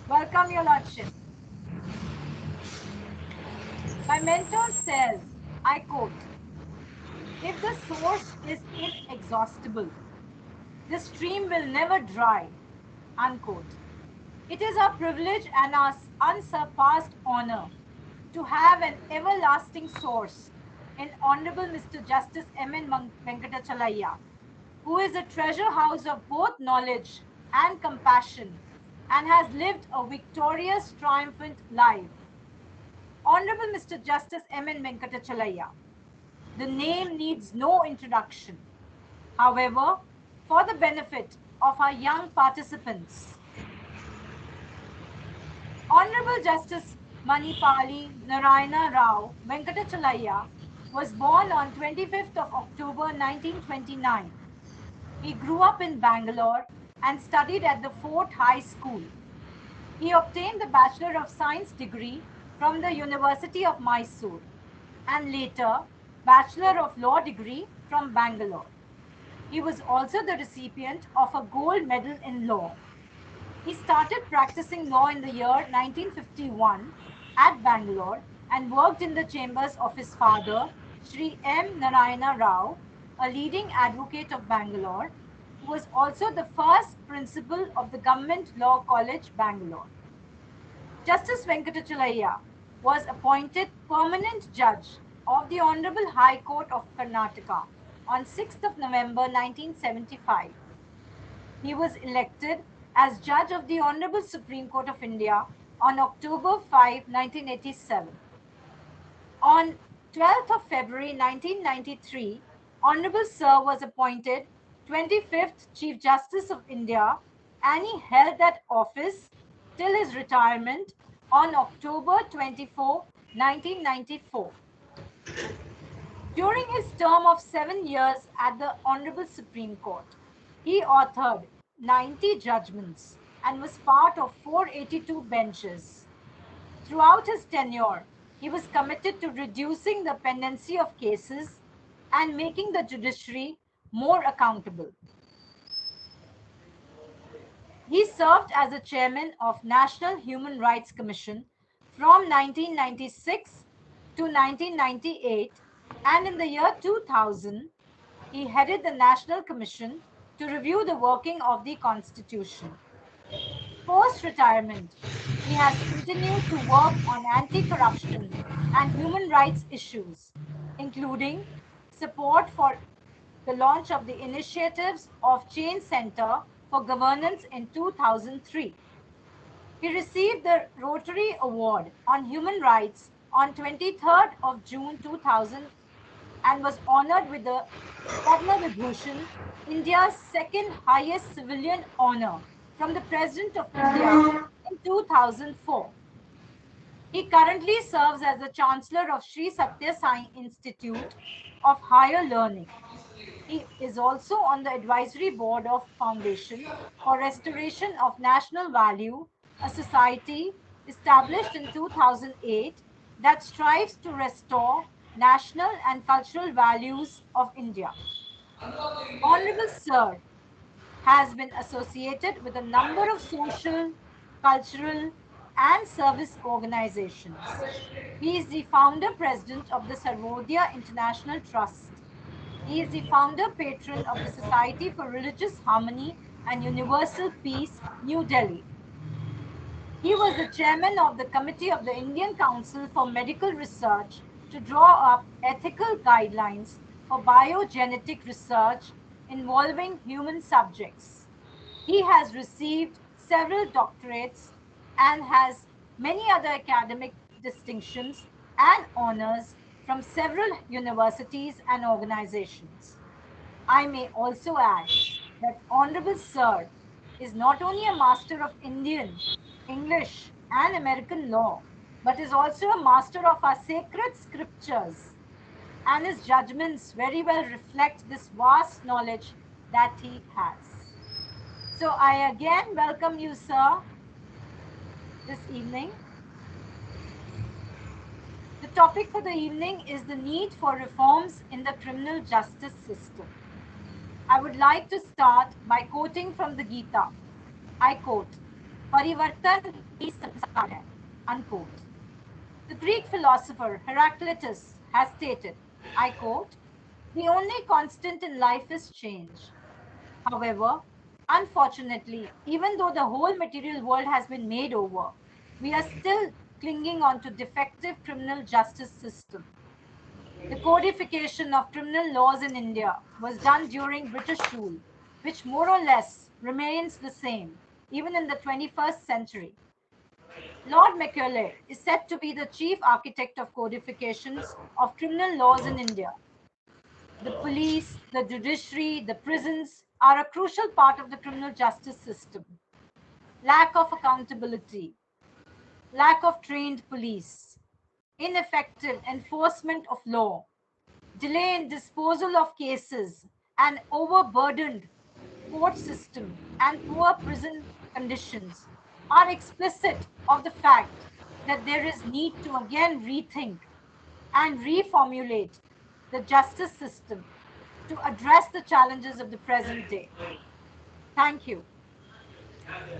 Welcome, Your Lordship. My mentor says, I quote, if the source is inexhaustible, the stream will never dry, unquote. It is our privilege and our unsurpassed honor to have an everlasting source in Honorable Mr. Justice M.N. Venkatachalaya, who is a treasure house of both knowledge and compassion and has lived a victorious, triumphant life. Honorable Mr. Justice M.N. Venkatachalaya. The name needs no introduction. However, for the benefit of our young participants, Honorable Justice Manipali Narayana Rao Venkatachalaya was born on 25th of October 1929. He grew up in Bangalore and studied at the Fort High School. He obtained the Bachelor of Science degree from the University of Mysore and later Bachelor of Law degree from Bangalore. He was also the recipient of a gold medal in law. He started practicing law in the year 1951 at Bangalore and worked in the chambers of his father, Sri M. Narayana Rao, a leading advocate of Bangalore, who was also the first principal of the Government Law College, Bangalore. Justice Venkatachalaya was appointed permanent judge of the Honorable High Court of Karnataka on 6th of November 1975. He was elected as judge of the Honorable Supreme Court of India on October 5, 1987. On 12th of February 1993, Honorable Sir was appointed 25th Chief Justice of India and he held that office till his retirement on October 24, 1994. During his term of 7 years at the Honorable Supreme Court, he authored 90 judgments and was part of 482 benches. Throughout his tenure, he was committed to reducing the pendency of cases and making the judiciary more accountable. He served as the chairman of National Human Rights Commission from 1996 to 1998, and in the year 2000, he headed the National Commission to review the working of the Constitution. Post-retirement, he has continued to work on anti-corruption and human rights issues, including support for the launch of the initiatives of Chain Center for Governance in 2003. He received the Rotary Award on Human Rights on 23rd of June 2000 and was honored with the Padma Vibhushan, India's second highest civilian honor from the President of India in 2004. He currently serves as the Chancellor of Sri Satya Sai Institute of Higher Learning. He is also on the advisory board of Foundation for Restoration of National Value, a society established in 2008 that strives to restore national and cultural values of India. Honorable Sir has been associated with a number of social, cultural, and service organizations. He is the founder president of the Sarvodaya International Trust. He is the founder patron of the Society for Religious Harmony and Universal Peace, New Delhi. He was the chairman of the Committee of the Indian Council for Medical Research to draw up ethical guidelines for biogenetic research involving human subjects. He has received several doctorates and has many other academic distinctions and honors from several universities and organizations. I may also add that Honorable Sir is not only a master of Indian, English, and American law, but is also a master of our sacred scriptures. And his judgments very well reflect this vast knowledge that he has. So I again welcome you, sir, this evening. The topic for the evening is the need for reforms in the criminal justice system. I would like to start by quoting from the Gita. I quote, Parivartan hi sansar hai, unquote. The Greek philosopher Heraclitus has stated, I quote, the only constant in life is change. However, unfortunately, even though the whole material world has been made over, we are still clinging on to defective criminal justice system. The codification of criminal laws in India was done during British rule, which more or less remains the same even in the 21st century. Lord Macaulay is said to be the chief architect of codifications of criminal laws in India. The police, the judiciary, the prisons are a crucial part of the criminal justice system. Lack of accountability, lack of trained police, ineffective enforcement of law, delay in disposal of cases, an overburdened court system, and poor prison conditions are explicit of the fact that there is need to again rethink and reformulate the justice system to address the challenges of the present day. Thank you.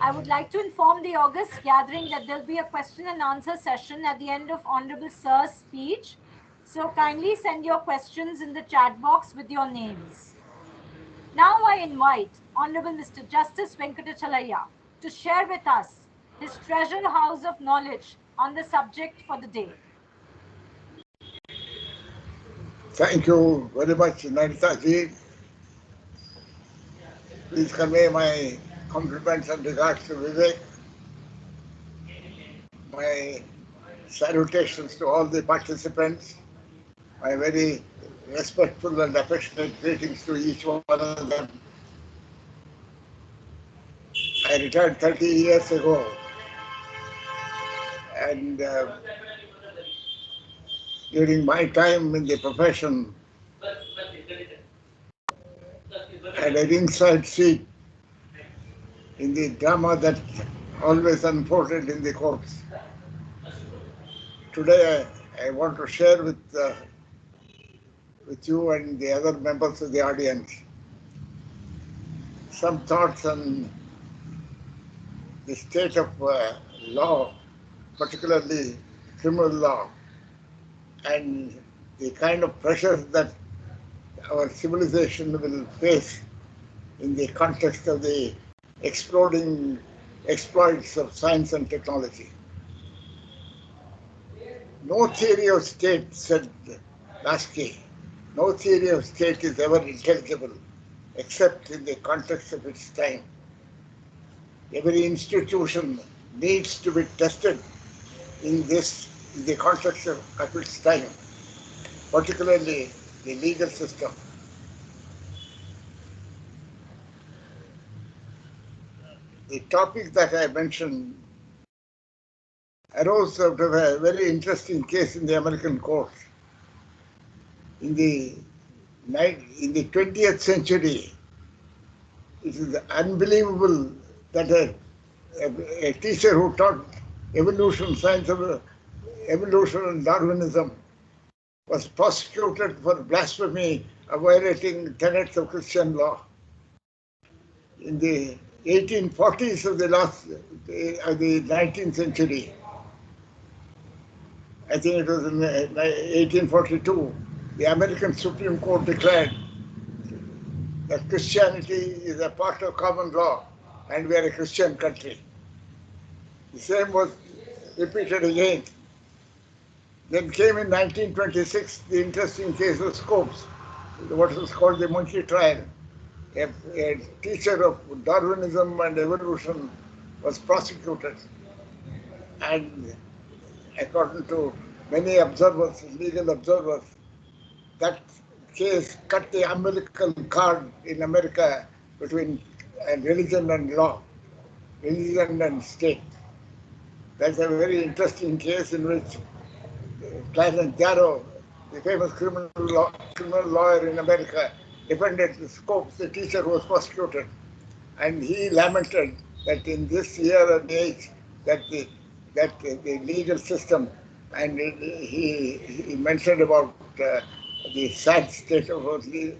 I would like to inform the August gathering that there'll be a question and answer session at the end of Honorable Sir's speech. So kindly send your questions in the chat box with your names. Now I invite Honorable Mr. Justice Venkatachalaya to share with us his treasure house of knowledge on the subject for the day. Thank you very much, Narita ji. Please convey my compliments and regards to Vivek. My salutations to all the participants. My very respectful and affectionate greetings to each one of them. I retired 30 years ago, and during my time in the profession, I had a ringside seat in the drama that always unfolded in the courts. Today, I want to share with you and the other members of the audience some thoughts on the state of law, particularly criminal law, and the kind of pressures that our civilization will face in the context of the exploding exploits of science and technology. No theory of state, said Lasky, no theory of state is ever intelligible except in the context of its time. Every institution needs to be tested in the context of its time, particularly the legal system. The topic that I mentioned arose out of a very interesting case in the American court. In the 20th century, it is unbelievable that a teacher who taught evolution, science of evolution and Darwinism was prosecuted for blasphemy of violating tenets of Christian law. In the 1840s of the 19th century, I think it was in 1842, the American Supreme Court declared that Christianity is a part of common law and we are a Christian country. The same was repeated again. Then came in 1926 the interesting case of Scopes, what was called the monkey trial. A teacher of Darwinism and evolution was prosecuted, and according to many observers, legal observers, that case cut the umbilical cord in America between religion and law, religion and state. That's a very interesting case in which Clarence Darrow, the famous criminal lawyer in America, defended Scopes, the teacher who was prosecuted. And he lamented that in this year and age, that the legal system, and he mentioned about the sad state of the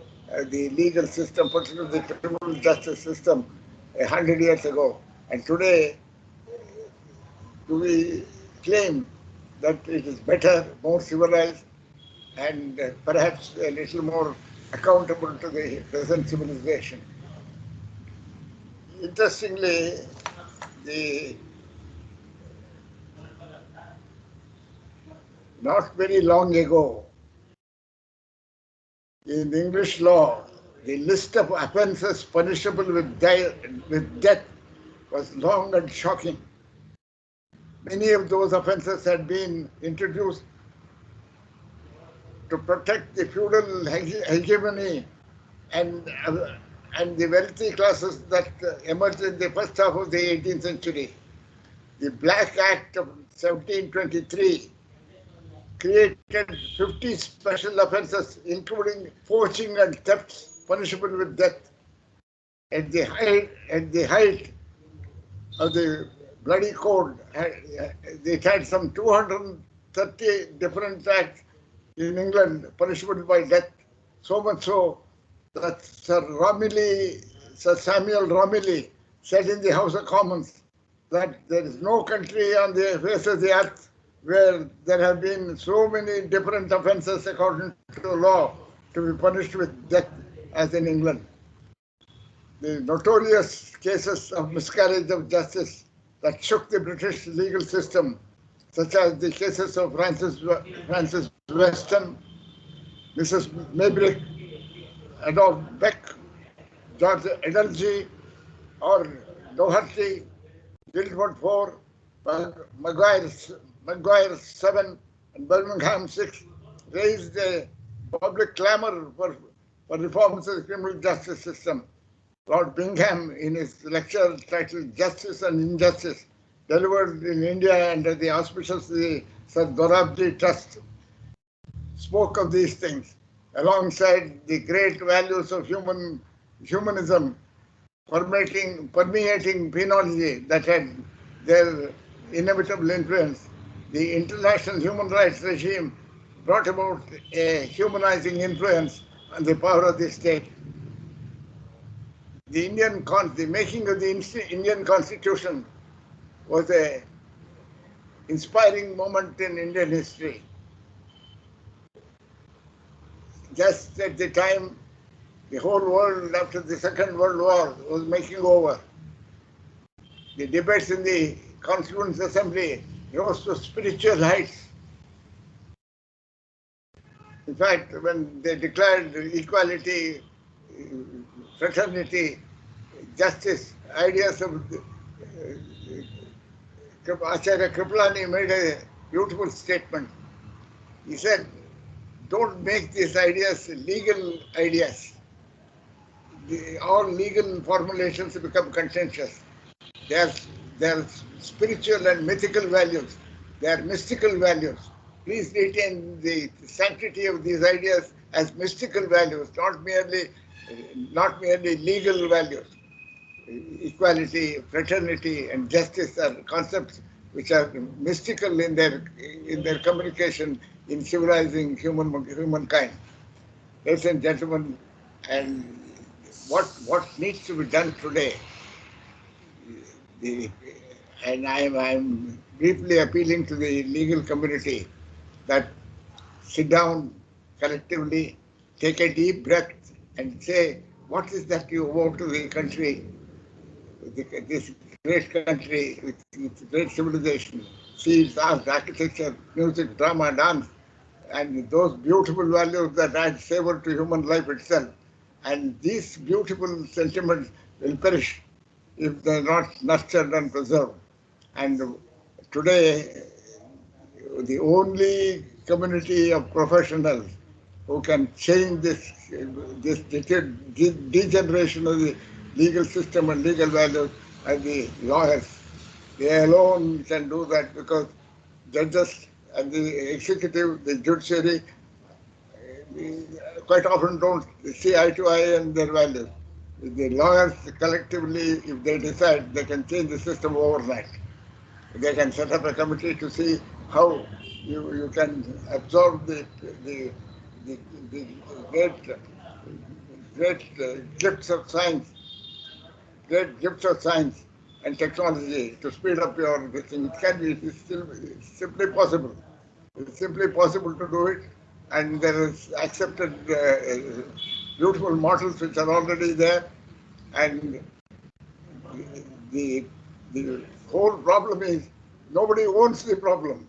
legal system, particularly the criminal justice system, 100 years ago. And today, do we claim that it is better, more civilized, and perhaps a little more accountable to the present civilization. Interestingly, the not very long ago, in English law, the list of offences punishable with death was long and shocking. Many of those offences had been introduced to protect the feudal hegemony and, and the wealthy classes that emerged in the first half of the 18th century. The Black Act of 1723 created 50 special offences, including poaching and thefts, punishable with death. At the height of the bloody code, they had some 230 different acts in England punishable by death. So much so that Sir Samuel Romilly said in the House of Commons that there is no country on the face of the earth where there have been so many different offences according to the law to be punished with death as in England. The notorious cases of miscarriage of justice that shook the British legal system, such as the cases of Francis Weston, Mrs. Maybrick, Adolph Beck, George Edelsey, or Doherty, Guildford 4, Maguire 7, and Birmingham 6, raised a public clamour for reforms of the criminal justice system. Lord Bingham, in his lecture titled Justice and Injustice, delivered in India under the auspices of the Sir Dorabji Trust, spoke of these things alongside the great values of humanism permeating penology that had their inevitable influence. The international human rights regime brought about a humanizing influence on the power of the state. The making of the Indian Constitution was an inspiring moment in Indian history. Just at the time, the whole world after the Second World War was making over. The debates in the Constituent Assembly rose to spiritual heights. In fact, when they declared equality, fraternity, justice, ideas of Acharya Kripalani made a beautiful statement. He said, don't make these ideas legal ideas. All legal formulations become contentious. They are spiritual and mythical values. They are mystical values. Please retain the sanctity of these ideas as mystical values, not merely legal values. Equality, fraternity, and justice are concepts which are mystical in their communication in civilizing humankind. Ladies and gentlemen, and what needs to be done today, and I'm briefly appealing to the legal community that sit down collectively, take a deep breath, and say, what is that you owe to the country, this great country with great civilization, seeds, arts, architecture, music, drama, dance, and those beautiful values that add savor to human life itself. And these beautiful sentiments will perish if they are not nurtured and preserved. And today, the only community of professionals who can change this degeneration of the legal system and legal values are the lawyers. They alone can do that, because judges and the executive, the judiciary, quite often don't see eye to eye in their values. The lawyers collectively, if they decide, they can change the system overnight. They can set up a committee to see how you can absorb the great gifts of science, and technology to speed up your thing. It can be, it's simply possible. It's simply possible to do it, and there is accepted beautiful models which are already there, and the the whole problem is nobody owns the problem.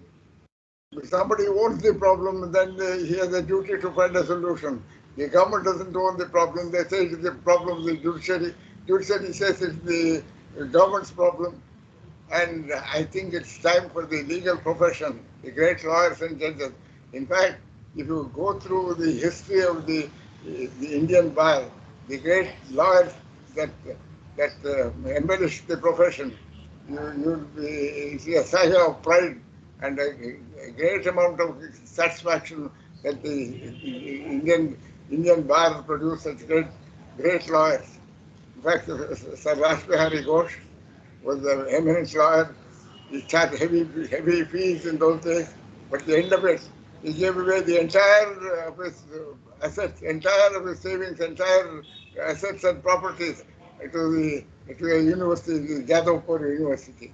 If somebody owns the problem, then he has a duty to find a solution. The government doesn't own the problem. They say it is the problem of the judiciary. Judiciary says it's the government's problem. And I think it's time for the legal profession, the great lawyers and judges. In fact, if you go through the history of the Indian bar, the great lawyers that embellished the profession, you'll be a sigh of pride and a great amount of satisfaction that the Indian bar produced such great lawyers. In fact, Sir Raj Behari Ghosh was an eminent lawyer. He charged heavy fees in those days, but at the end of it, he gave away the entire of his assets, entire of his savings, entire assets and properties to a university, the Jadavpur University.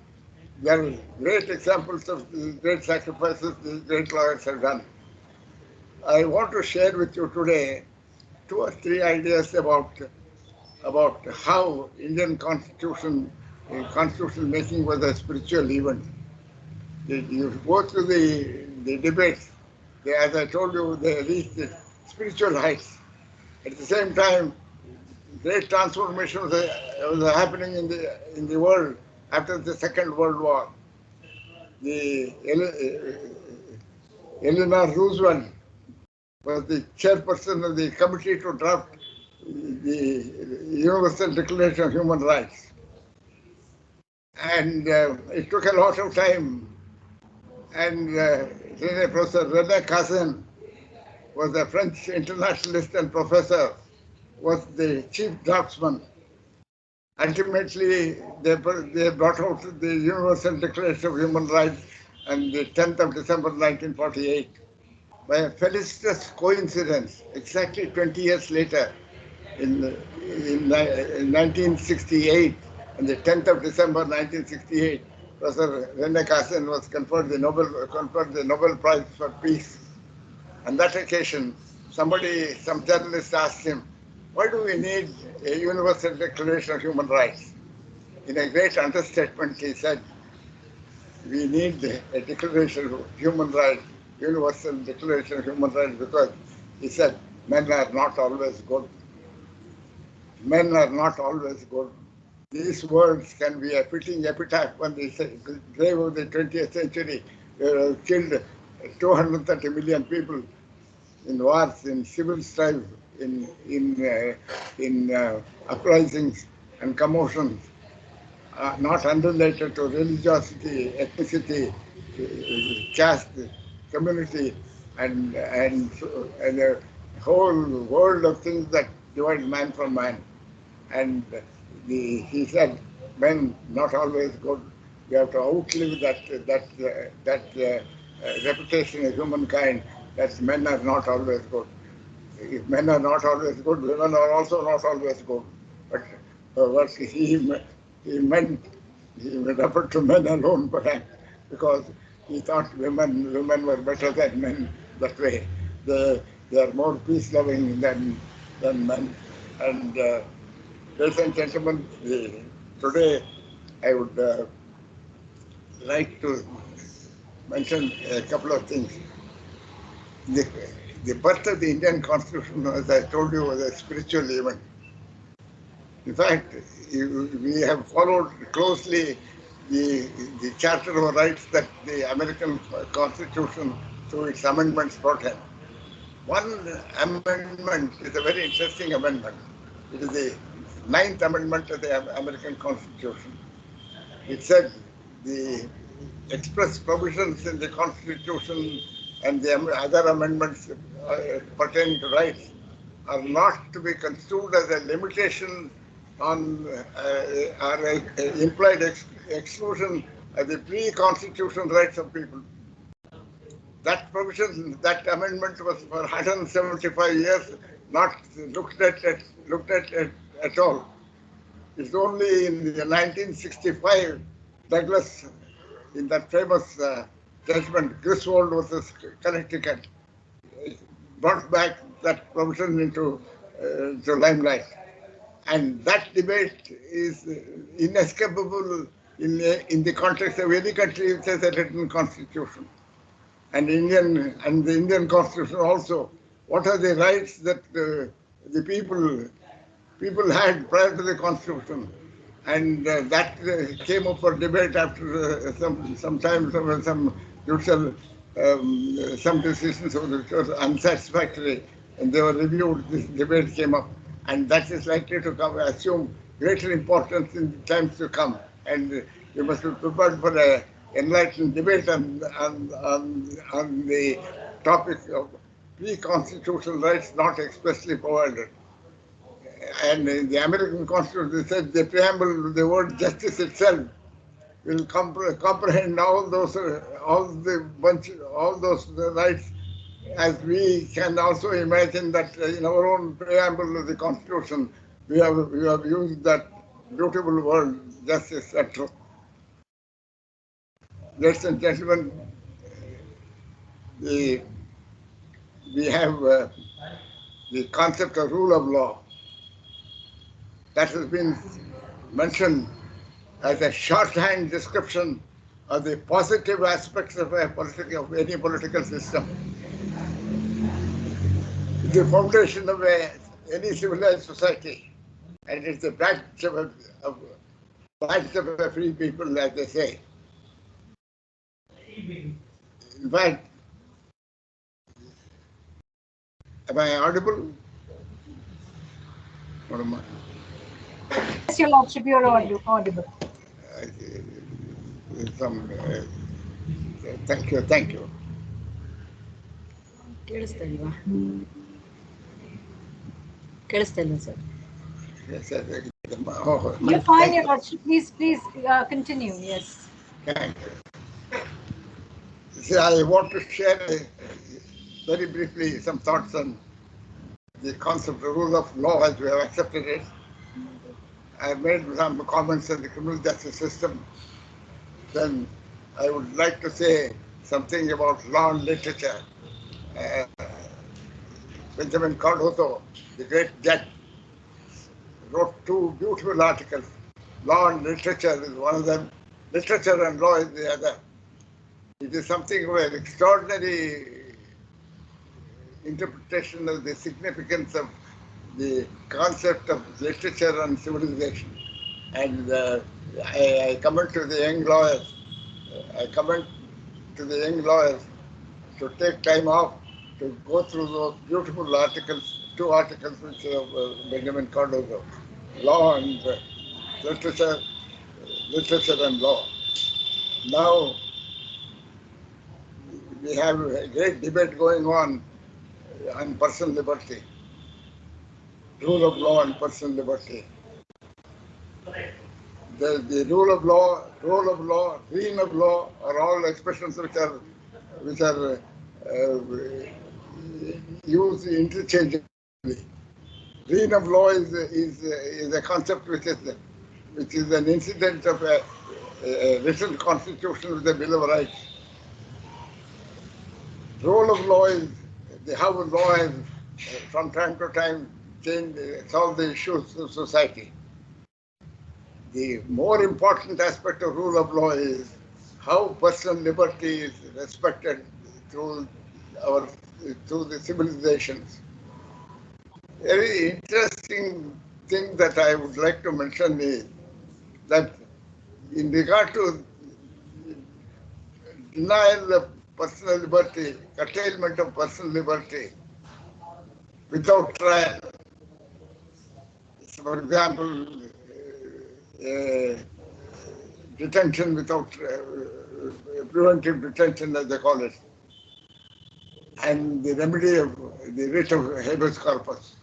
There are great examples of the great sacrifices these great lawyers have done. I want to share with you today two or three ideas about how Indian constitution making was a spiritual event. You go through the debates, as I told you, they reached the spiritual heights. At the same time, great transformation was happening in the world after the Second World War. The Eleanor Roosevelt was the chairperson of the committee to draft the Universal Declaration of Human Rights. And it took a lot of time. And Professor René Cassin was a French internationalist and professor, was the chief draftsman. Ultimately, they brought out the Universal Declaration of Human Rights on the 10th of December 1948. By a felicitous coincidence, exactly 20 years later, in 1968, on the 10th of December 1968, Professor René Cassin was conferred the Nobel Prize for Peace. On that occasion, some journalist asked him, why do we need a Universal Declaration of Human Rights? In a great understatement, he said, we need a Declaration of Human Rights, Universal Declaration of Human Rights, because he said, men are not always good. Men are not always good. These words can be a fitting epitaph when the grave of the 20th century killed 230 million people in wars, in civil strife, in uprisings and commotions, not unrelated to religiosity, ethnicity, caste, community, and a whole world of things that divide man from man. And he said, men not always good. We have to outlive that reputation of humankind that men are not always good. If men are not always good, women are also not always good. But what he meant, he referred to men alone, perhaps, because he thought women were better than men that way. They are more peace-loving than men. And ladies and gentlemen, today I would like to mention a couple of things. The, the birth of the Indian Constitution, as I told you, was a spiritual event. In fact, we have followed closely the Charter of Rights that the American Constitution, through its amendments, brought in. One amendment is a very interesting amendment. It is the Ninth Amendment of the American Constitution. It said the express provisions in the Constitution and the other amendments pertaining to rights are not to be construed as a limitation on or implied exclusion of the pre-constitutional rights of people. That provision, that amendment was for 175 years not looked at all. It's only in the 1965, Douglas, in that famous judgment, Griswold versus Connecticut, brought back that provision into limelight. And that debate is inescapable in the context of any country which has a written constitution. And the Indian constitution also. What are the rights that the people had prior to the constitution? And that came up for debate after some time, some judicial some decisions which were unsatisfactory, and they were reviewed. This debate came up, and that is likely to assume greater importance in times to come. And you must be prepared for an enlightened debate on the topic of pre-constitutional rights not expressly provided. And in the American Constitution, they said the preamble, the word justice itself will comprehend all those rights, as we can also imagine that in our own preamble of the Constitution, we have used that beautiful word, justice and truth. Ladies and gentlemen, we have the concept of rule of law that has been mentioned as a shorthand description of the positive aspects of any political system. It's the foundation of any civilized society, and it's the badge of a free people, as they say. In fact, am I audible? What am I? Yes, Your Lordship, you're audible. Thank you, thank you. Keಳಿಸ್ತಾ sir. Yes, You're fine, Your Lordship. Please continue. Yes. Thank you. See, I want to share very briefly some thoughts on the concept of rule of law as we have accepted it. I have made some comments on the criminal justice system. Then I would like to say something about law and literature. Benjamin Cardozo, the great judge, wrote two beautiful articles. Law and literature is one of them. Literature and law is the other. It is something of an extraordinary interpretation of the significance of the concept of literature and civilization. And I commend to the young lawyers. To take time off to go through those beautiful articles, two articles which of Benjamin Cardozo, law and literature and law. Now we have a great debate going on personal liberty, rule of law and personal liberty. The rule of law, reign of law are all expressions which are used interchangeably. Reign of law is a concept which is an incident of a written constitution with a Bill of Rights. Rule of law is how law has from time to time solve the issues of society. The more important aspect of rule of law is how personal liberty is respected through the civilizations. Very interesting thing that I would like to mention is that in regard to denial of personal liberty, curtailment of personal liberty without trial. For example, detention without preventive detention, as they call it, and the remedy of the writ of habeas corpus.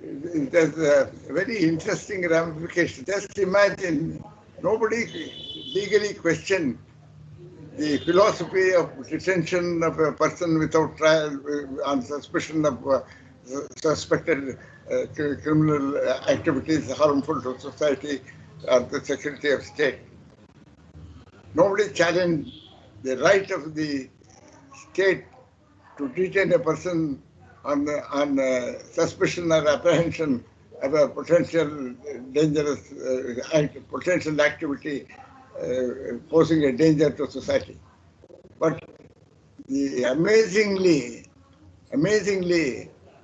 It has a very interesting ramification. Just imagine, nobody legally questioned the philosophy of detention of a person without trial on suspicion of suspected criminal activities harmful to society or the security of state. Nobody challenged the right of the state to detain a person on suspicion or apprehension of a potential dangerous potential activity posing a danger to society. But amazingly,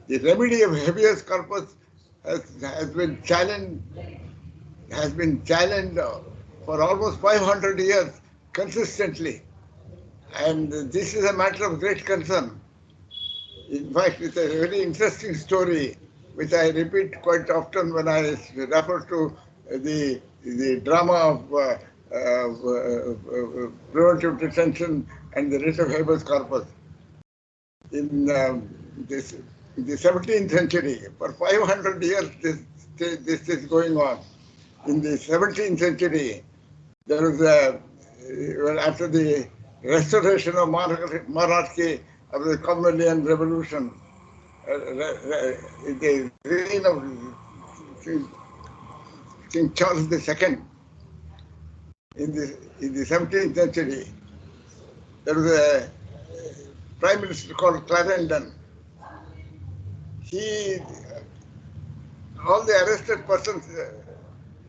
the remedy of habeas corpus has been challenged for almost 500 years consistently, and this is a matter of great concern. In fact, it's a very interesting story, which I repeat quite often when I refer to the drama of preventive detention and the writ of habeas corpus. In this in the 17th century, for 500 years, this is going on. In the 17th century, there was after the restoration of monarchy of the Commonwealth Revolution, the reign of King Charles II, in the 17th century, there was a prime minister called Clarendon. All the arrested persons,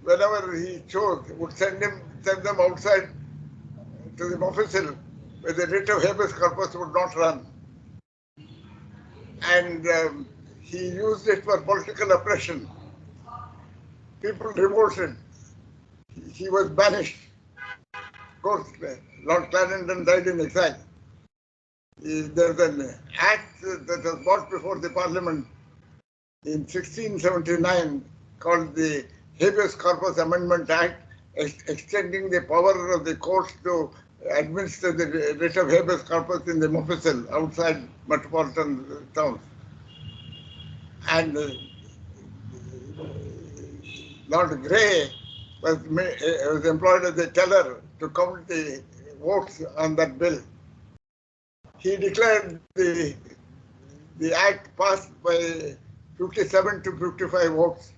whenever he chose, would send them outside to the official where the writ of habeas corpus would not run. And he used it for political oppression. People revolted. He was banished. Of course, Lord Clarendon died in exile. There's an act that was brought before the Parliament in 1679 called the Habeas Corpus Amendment Act, extending the power of the courts to administer the writ of habeas corpus in the Mofussil outside metropolitan towns. And Lord Grey was employed as a teller to count the votes on that bill. He declared the act passed by 57 to 55 votes.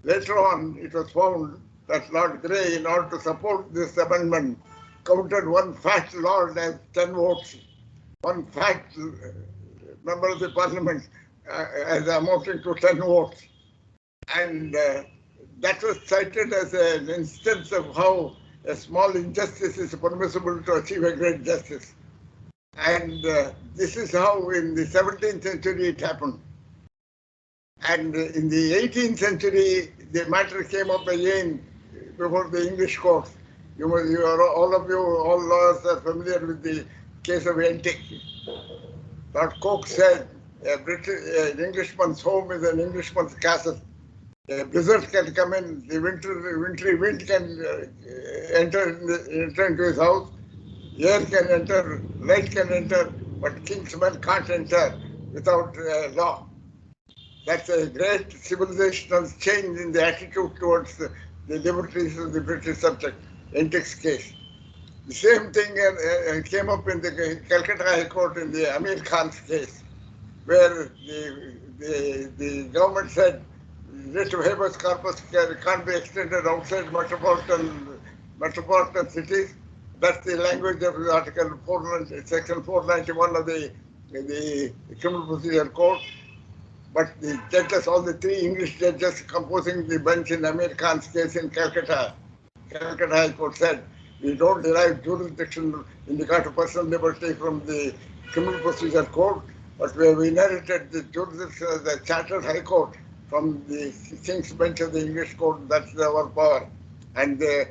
Later on, it was found that Lord Grey, in order to support this amendment, counted one fat lord as 10 votes, one fat member of the Parliament as amounting to 10 votes. And that was cited as an instance of how a small injustice is permissible to achieve a great justice. And this is how in the 17th century it happened. And in the 18th century, the matter came up again before the English courts. All lawyers are familiar with the case of Entick. Lord Coke said, an Englishman's home is an Englishman's castle. A blizzard can come in, the wintry wind can enter into his house, air can enter, light can enter, but king's men can't enter without law. That's a great civilizational change in the attitude towards the liberties of the British subject, Entick's case. The same thing came up in the Calcutta High Court in the Amir Khan's case, where the government said writ of habeas corpus can't be extended outside metropolitan cities. That's the language of Article 490, Section 491 of the Criminal Procedure Code. But the judges, all the three English judges composing the bench in Amir Khan's case in Calcutta High Court said, we don't derive jurisdiction in regard to personal liberty from the Criminal Procedure Code, but we have inherited the jurisdiction of the Chartered High Court from the King's Bench of the English Court. That's our power. And they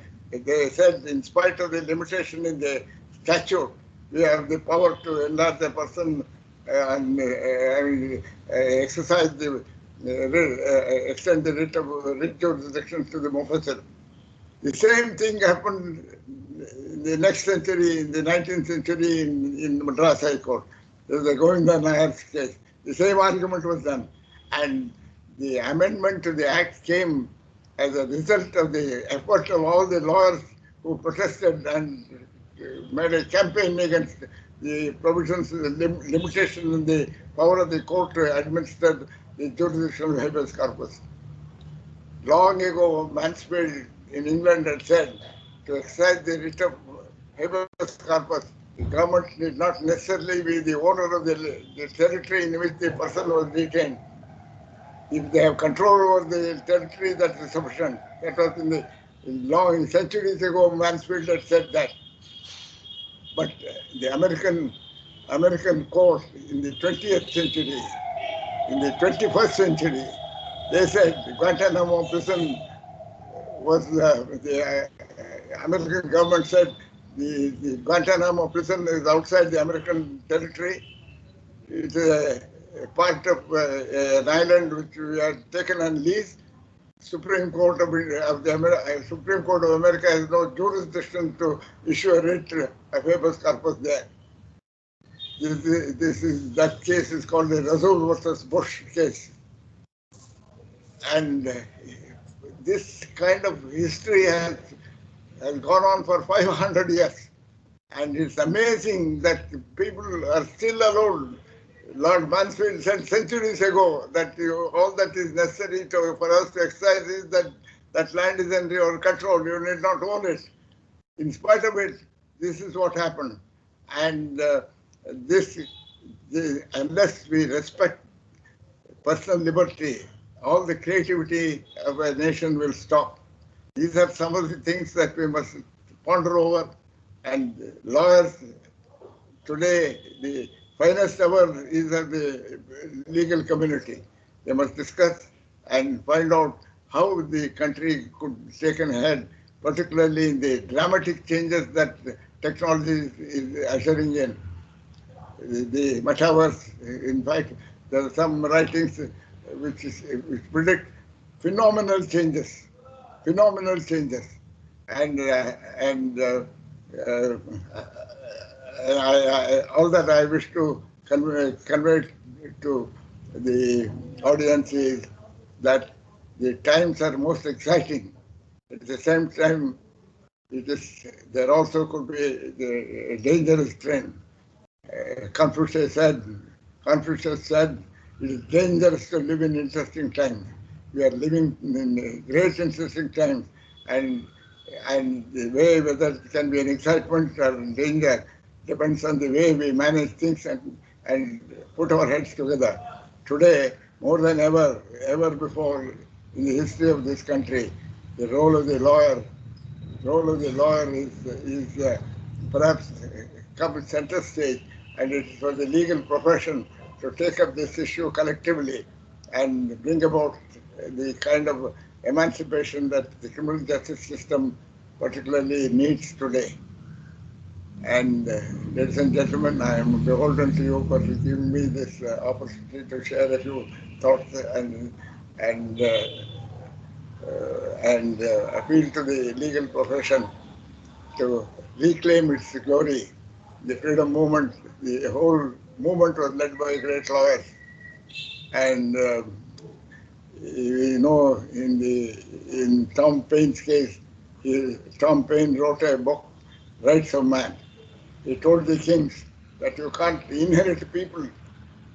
said, in spite of the limitation in the statute, we have the power to enlarge the person and exercise extend the writ jurisdiction to the Mofussil. The same thing happened in the next century, in the 19th century, in Madras High Court. There was a Govinda Nayar's case. The same argument was done. And the amendment to the Act came as a result of the effort of all the lawyers who protested and made a campaign against the provisions, the limitation in the power of the court to administer the jurisdiction of habeas corpus. Long ago, Mansfield in England had said to exercise the writ of habeas corpus, the government need not necessarily be the owner of the territory in which the person was detained. If they have control over the territory, that is sufficient. That was in centuries ago, Mansfield had said that. But the American court in the 20th century, in the 21st century, they said Guantanamo prison was the American government said the Guantanamo prison is outside the American territory. It's a part of an island which we had taken on lease. Supreme Court of Supreme Court of America has no jurisdiction to issue a writ of habeas corpus there. That case is called the Rasul versus Bush case, and this kind of history has gone on for 500 years, and it's amazing that people are still allowed. Lord Mansfield said centuries ago that all that is necessary for us to exercise is that land is under your control. You need not own it. In spite of it, this is what happened. And unless we respect personal liberty, all the creativity of a nation will stop. These are some of the things that we must ponder over. And lawyers today, the finest hour is of the legal community. They must discuss and find out how the country could be taken ahead, particularly in the dramatic changes that technology is ushering in. The metaverse, in fact, there are some writings which predict phenomenal changes, and all that I wish to convey to the audience is that the times are most exciting. At the same time, there also could be a dangerous trend. Confucius said, it is dangerous to live in interesting times. We are living in great interesting times, and the way whether it can be an excitement or danger depends on the way we manage things and put our heads together. Today, more than ever before in the history of this country, the role of the lawyer is perhaps come center stage, and it is for the legal profession to take up this issue collectively and bring about the kind of emancipation that the criminal justice system particularly needs today. And ladies and gentlemen, I am beholden to you for giving me this opportunity to share a few thoughts and appeal to the legal profession to reclaim its glory. The freedom movement, the whole movement was led by great lawyers. And in Tom Paine's case, Tom Paine wrote a book, Rights of Man. He told the kings that you can't inherit people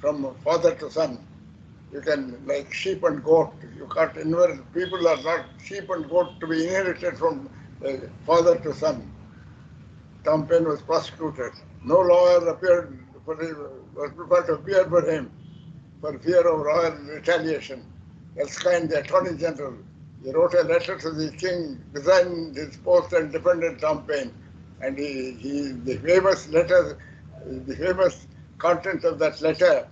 from father to son. You can, like sheep and goat, you can't inherit. People are not sheep and goat to be inherited from father to son. Tom Paine was prosecuted. No lawyer was prepared to appear for him for fear of royal retaliation. Erskine, the Attorney General, he wrote a letter to the king, resigned his post and defended Tom Paine. And the famous content of that letter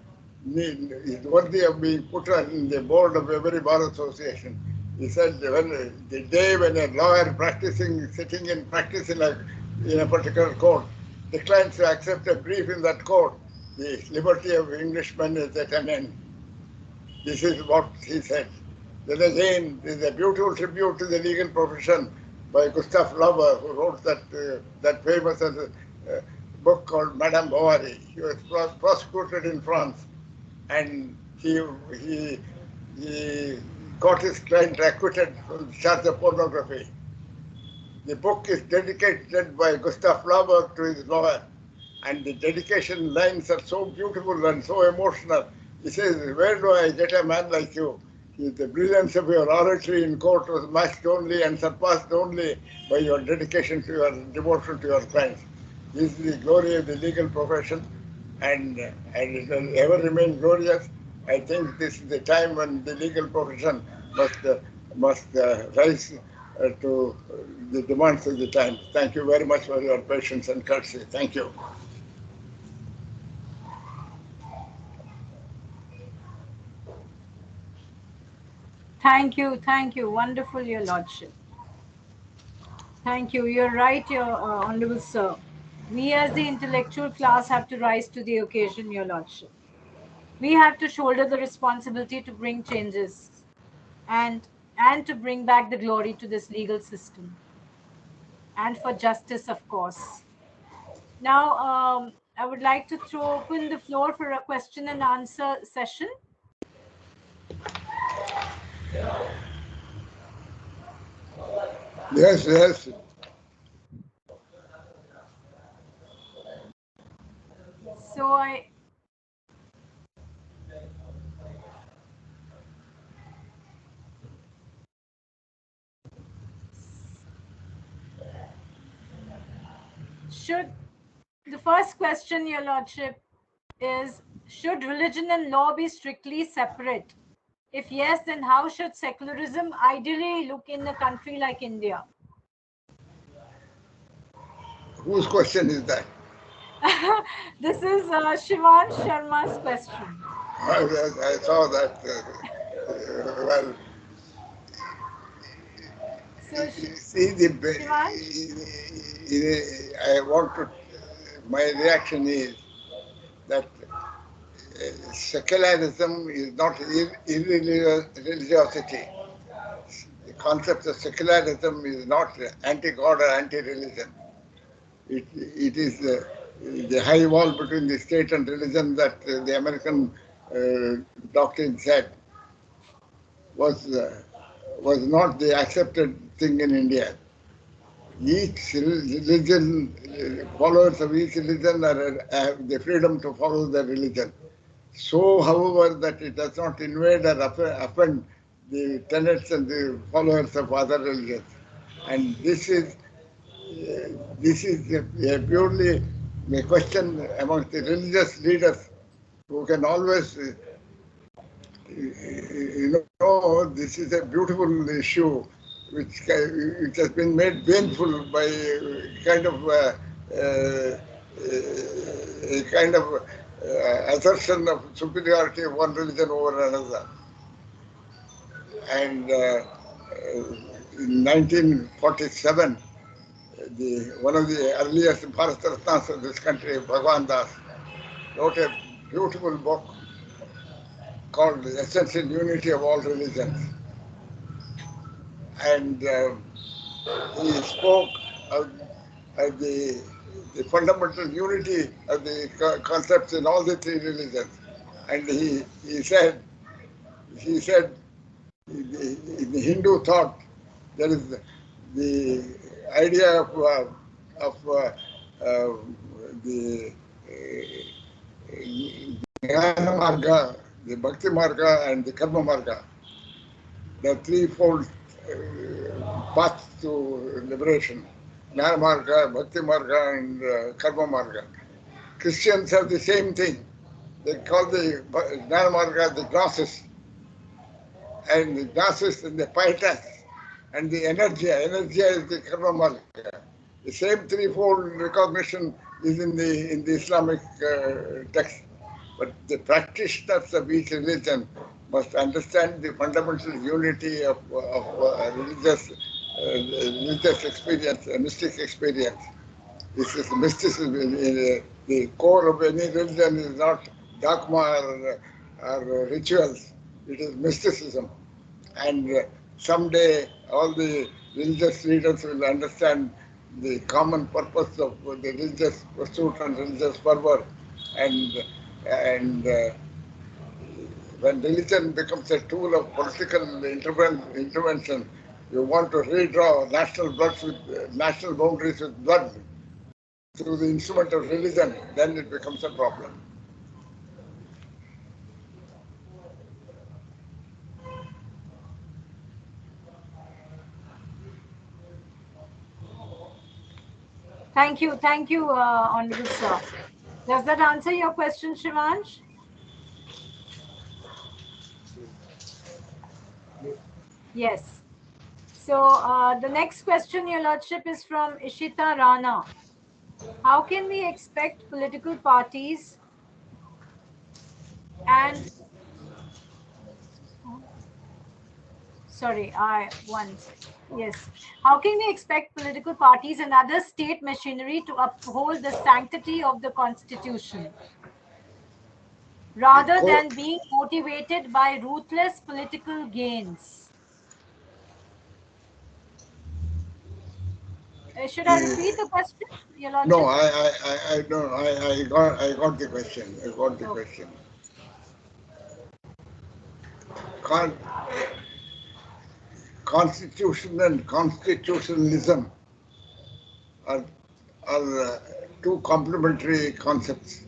is worthy of being put on the board of every bar association. He said, the day when a lawyer sitting in practice in a particular court, declines to accept a brief in that court, the liberty of Englishmen is at an end. This is what he said. Then again, there is a beautiful tribute to the legal profession by Gustave Lauber, who wrote that famous book called Madame Bovary. He was prosecuted in France, and he got his client acquitted from charge of pornography. The book is dedicated by Gustave Lauber to his lawyer, and the dedication lines are so beautiful and so emotional He says, where do I get a man like you? The brilliance of your oratory in court was matched only and surpassed only by your dedication to your devotion to your clients. This is the glory of the legal profession, and it will ever remain glorious. I think this is the time when the legal profession must rise to the demands of the time. Thank you very much for your patience and courtesy. Thank you. Thank you. Wonderful, Your Lordship. Thank you. You're right, Your Honorable Sir. We as the intellectual class have to rise to the occasion, Your Lordship. We have to shoulder the responsibility to bring changes and to bring back the glory to this legal system and for justice, of course. Now, I would like to throw open the floor for a question and answer session. Yes, yes. So I should the first question, Your Lordship, is should religion and law be strictly separate? If yes, then how should secularism ideally look in a country like India? Whose question is that? This is Shivan Sharma's question. I saw that. Well, So, see, Shivan? I want to. My reaction is that secularism is not irreligiosity. The concept of secularism is not anti-God or anti-religion. It is the high wall between the state and religion that the American doctrine said was was not the accepted thing in India. Each religion, followers of each religion have the freedom to follow their religion. So, however, that it does not invade or offend the tenets and the followers of other religions. And this is a purely a question amongst the religious leaders who can always, this is a beautiful issue which has been made painful by a kind of assertion of superiority of one religion over another. And in 1947, one of the earliest Bharat Ratnas of this country, Bhagwan Das, wrote a beautiful book called The Essential Unity of All Religions. And he spoke of the fundamental unity of the concepts in all the three religions. And he said, in the Hindu thought, there is the idea of the Jnana Marga, the Bhakti Marga, and the Karma Marga, the threefold paths to liberation. Jnana Marga, Bhakti Marga, and Karma Marga. Christians have the same thing. They call the Jnana Marga the Gnosis, and the Gnosis and the Pietas, and the Energia. Energia is the Karma Marga. The same threefold recognition is in the Islamic text. But the practitioners of each religion must understand the fundamental unity of religious experience, mystic experience. This is mysticism. The core of any religion is not dogma or rituals. It is mysticism. And someday all the religious leaders will understand the common purpose of the religious pursuit and religious fervor. And when religion becomes a tool of political intervention, you want to redraw national boundaries with blood through the instrument of religion, then it becomes a problem. Thank you, Honorable Sir. Does that answer your question, Shivansh? Yes. So the next question, Your Lordship, is from Ishita Rana. How can we expect political parties and sorry, I once yes. How can we expect political parties and other state machinery to uphold the sanctity of the Constitution The rather court, than being motivated by ruthless political gains? Should I repeat the question, Your no, Lordship? I don't. I got the question. I got the Okay. question. Con- Constitution and constitutionalism are, are two complementary concepts.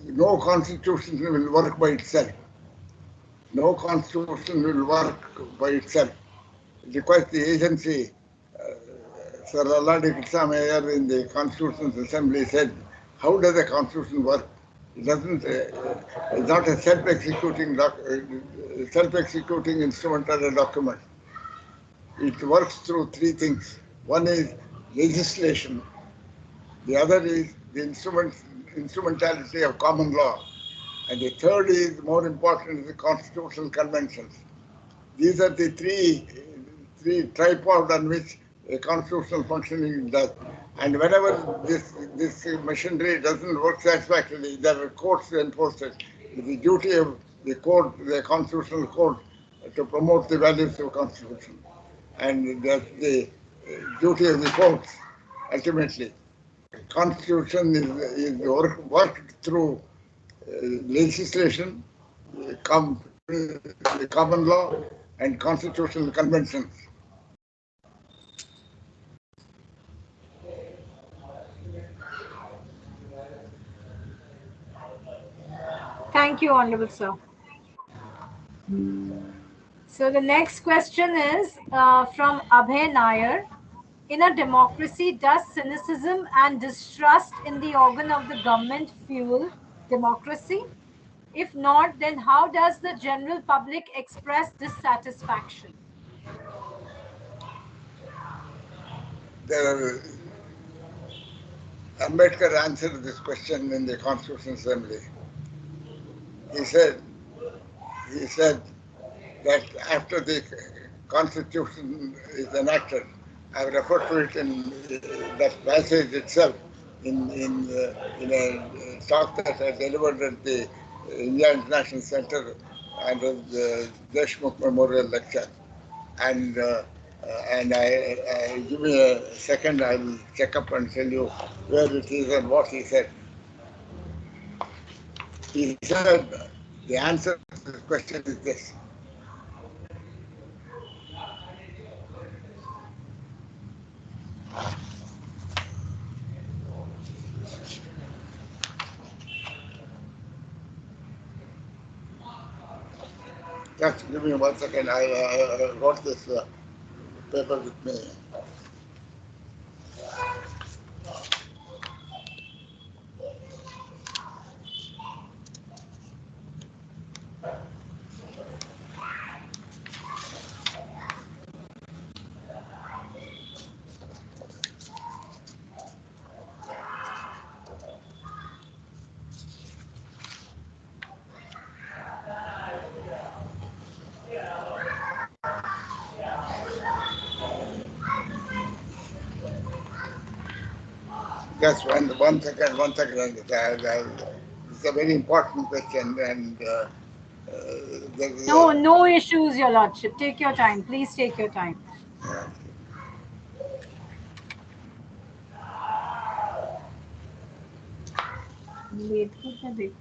No constitution will work by itself. No constitution will work by itself. It requires the agency. Sir Alladi Krishna in the Constitutional Assembly said, how does the Constitution work? It doesn't, it's not a self-executing instrument or a document. It works through three things. One is legislation. The other is the instrumentality of common law. And the third is, more important, is the constitutional conventions. These are the three tripod on which a constitutional functioning does. And whenever this machinery doesn't work satisfactorily, there are courts to enforce it. It is the duty of the court, the constitutional court, to promote the values of the constitution. And that's the duty of the courts, ultimately. Constitution worked through legislation, the common law, and constitutional conventions. Thank you, Honorable Sir. So the next question is from Abhay Nair. In a democracy, does cynicism and distrust in the organ of the government fuel democracy? If not, then how does the general public express dissatisfaction? There are, Ambedkar answered this question in the Constitutional Assembly. He said, he said that after the Constitution is enacted, I refer to it in that passage itself in a talk that I delivered at the India International Center under the Deshmukh Memorial Lecture. And give me a second, I will check up and tell you where it is and what he said. He said the answer to this question is this. Just give me 1 second. I got this paper with me. Just 1 second, 1 second. It's a very important question, and No issues, Your Lordship. Take your time. Please take your time. Wait for the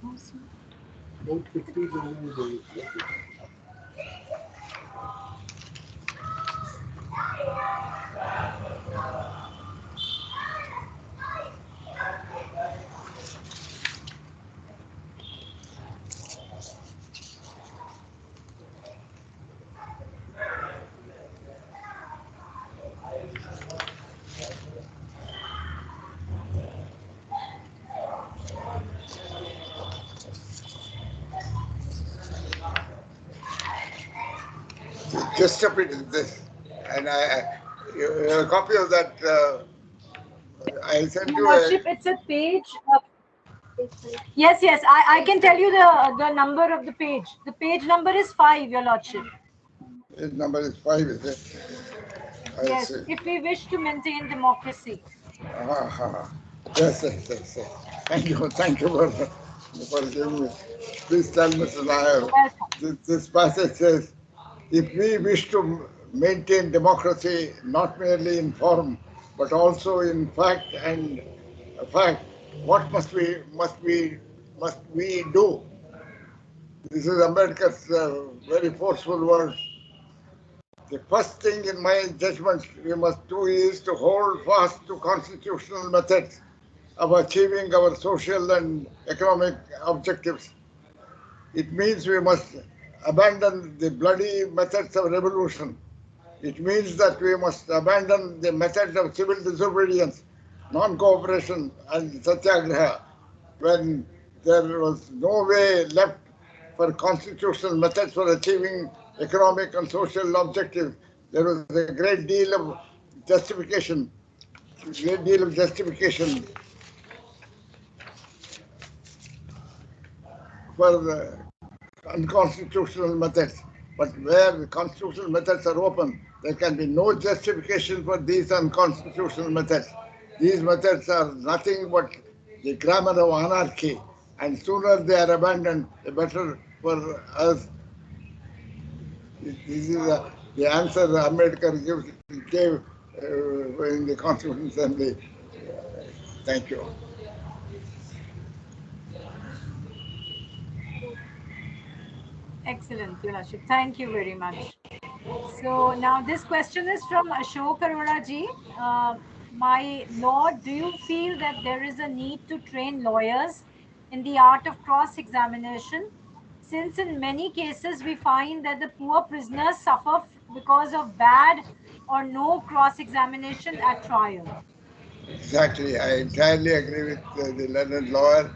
Just a bit of this, and a copy of that. I sent Your you Lordship, a. it's a page. Yes, yes, I can tell you the number of the page. The page number is 5, Your Lordship. His number is 5, is it? I Yes, see. if we wish to maintain democracy. Ah, yes, yes, yes, yes. Thank you for giving me. Please tell Mr. Nair, Welcome. this passage says, if we wish to maintain democracy not merely in form but also in fact, what must we do? This is America's very forceful word. The first thing in my judgment we must do is to hold fast to constitutional methods of achieving our social and economic objectives. It means we must abandon the bloody methods of revolution. It means that we must abandon the methods of civil disobedience, non-cooperation and satyagraha when there was no way left for constitutional methods for achieving economic and social objectives. There was a great deal of justification for the unconstitutional methods. But where the constitutional methods are open, there can be no justification for these unconstitutional methods. These methods are nothing but the grammar of anarchy, and sooner they are abandoned, the better for us. This is the answer Ambedkar gave in the Constitutional Assembly. Thank you. Excellent, Your Lordship. Thank you very much. So now this question is from Ashok Arora ji. My lord, do you feel that there is a need to train lawyers in the art of cross-examination? Since in many cases we find that the poor prisoners suffer because of bad or no cross-examination at trial. Exactly. I entirely agree with the learned lawyer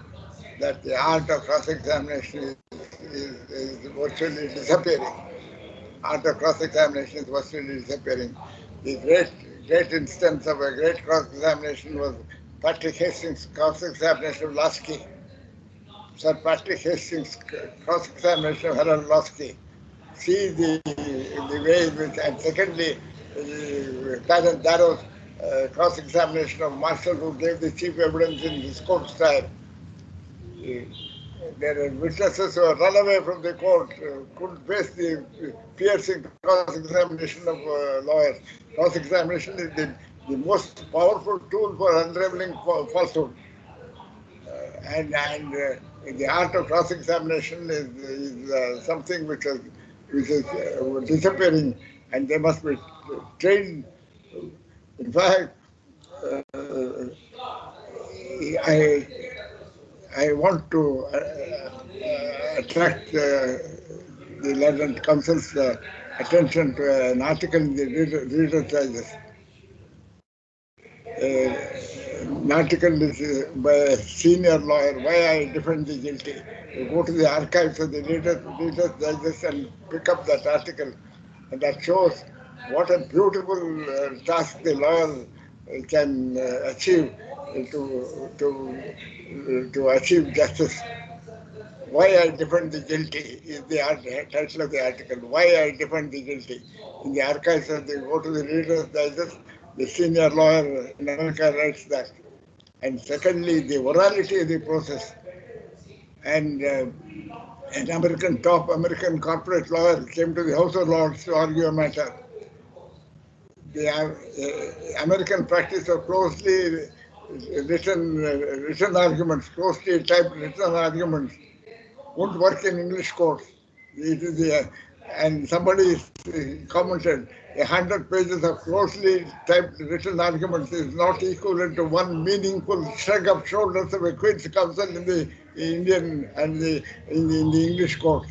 that the art of cross-examination is virtually disappearing. Art of cross-examination is virtually disappearing. The great instance of a great cross-examination was Patrick Hastings' cross-examination of Lasky. Sir Patrick Hastings' cross-examination of Harold Lasky. See the way in which, and secondly, Lieutenant Darrow's cross-examination of Marshall, who gave the chief evidence in his court trial. There are witnesses who have run away from the court, couldn't face the piercing cross-examination of lawyers. Cross-examination is the most powerful tool for unraveling falsehood. And the art of cross-examination is something which is disappearing, and they must be trained. In fact, I I want to attract the London Council's attention to an article in the Reader's Digest. An article is by a senior lawyer, Why I Defend the Guilty. You go to the archives of the Reader's Digest and pick up that article, and that shows what a beautiful task the lawyer can achieve to achieve justice. Why I Defend the Guilty is the title of the article. Why I Defend the Guilty. In the archives of the go to the Reader's Digest, the senior lawyer in America writes that. And secondly, the morality of the process. And an top American corporate lawyer came to the House of Lords to argue a matter. The American practice of closely written arguments, closely typed written arguments, won't work in English courts. It is and somebody commented, 100 pages of closely typed written arguments is not equivalent to one meaningful shrug of shoulders of a Queen's Counsel in the Indian and in the English court.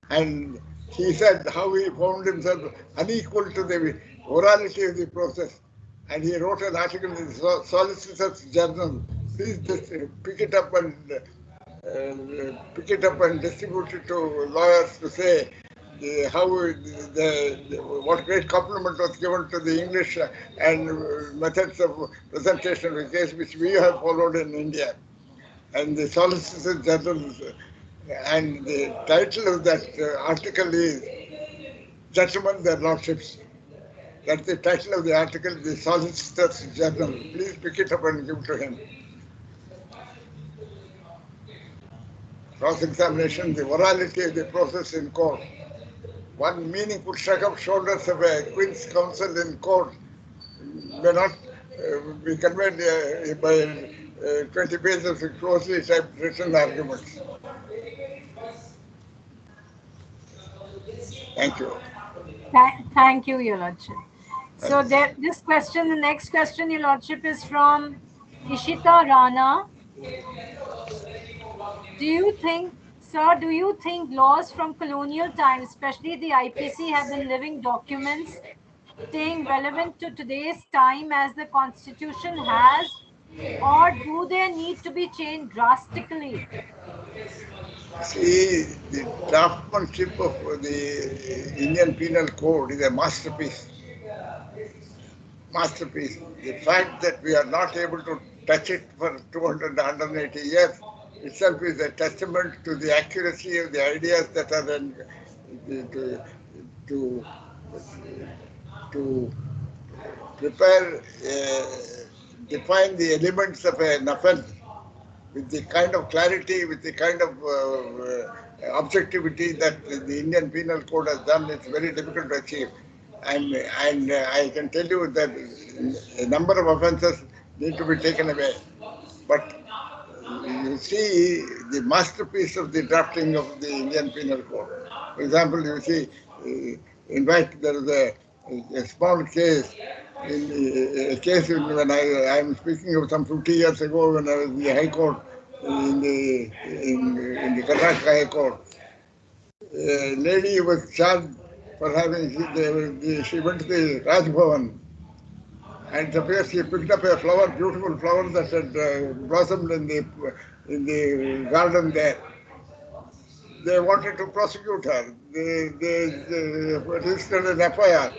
And he said how he found himself unequal to the morality of the process. And he wrote an article in the Solicitor's Journal. Please just pick it up and distribute it to lawyers to say what great compliment was given to the English and methods of presentation of the case which we have followed in India. And the Solicitor General, and the title of that article is Gentlemen, Their Lordships. That's the title of the article, the Solicitor General. Please pick it up and give it to him. Cross-examination, the morality of the process in court. One meaningful shrug of shoulders of a Queen's counsel in court may not be conveyed by 20 pages of closely typed written arguments. Thank you. Thank you, Your Lordship. So this question, the next question, Your Lordship, is from Ishita Rana. Do you think laws from colonial times, especially the IPC, have been living documents staying relevant to today's time as the Constitution has, or do they need to be changed drastically? See, the draftsmanship of the Indian Penal Code is a masterpiece. Masterpiece. The fact that we are not able to touch it for 200, 180 years itself is a testament to the accuracy of the ideas that are to, to prepare, define the elements of an offense with the kind of clarity, with the kind of objectivity that the Indian Penal Code has done. It's very difficult to achieve. And I can tell you that a number of offences need to be taken away. But you see the masterpiece of the drafting of the Indian Penal Code. For example, you see, in fact, there is a small case, when I am speaking of some 50 years ago when I was in the High Court, in the Karnataka High Court. A lady was charged for having, she went to the Raj Bhavan, and it appears she picked up a flower, beautiful flower that had blossomed in the garden there. They wanted to prosecute her. They registered an FIR.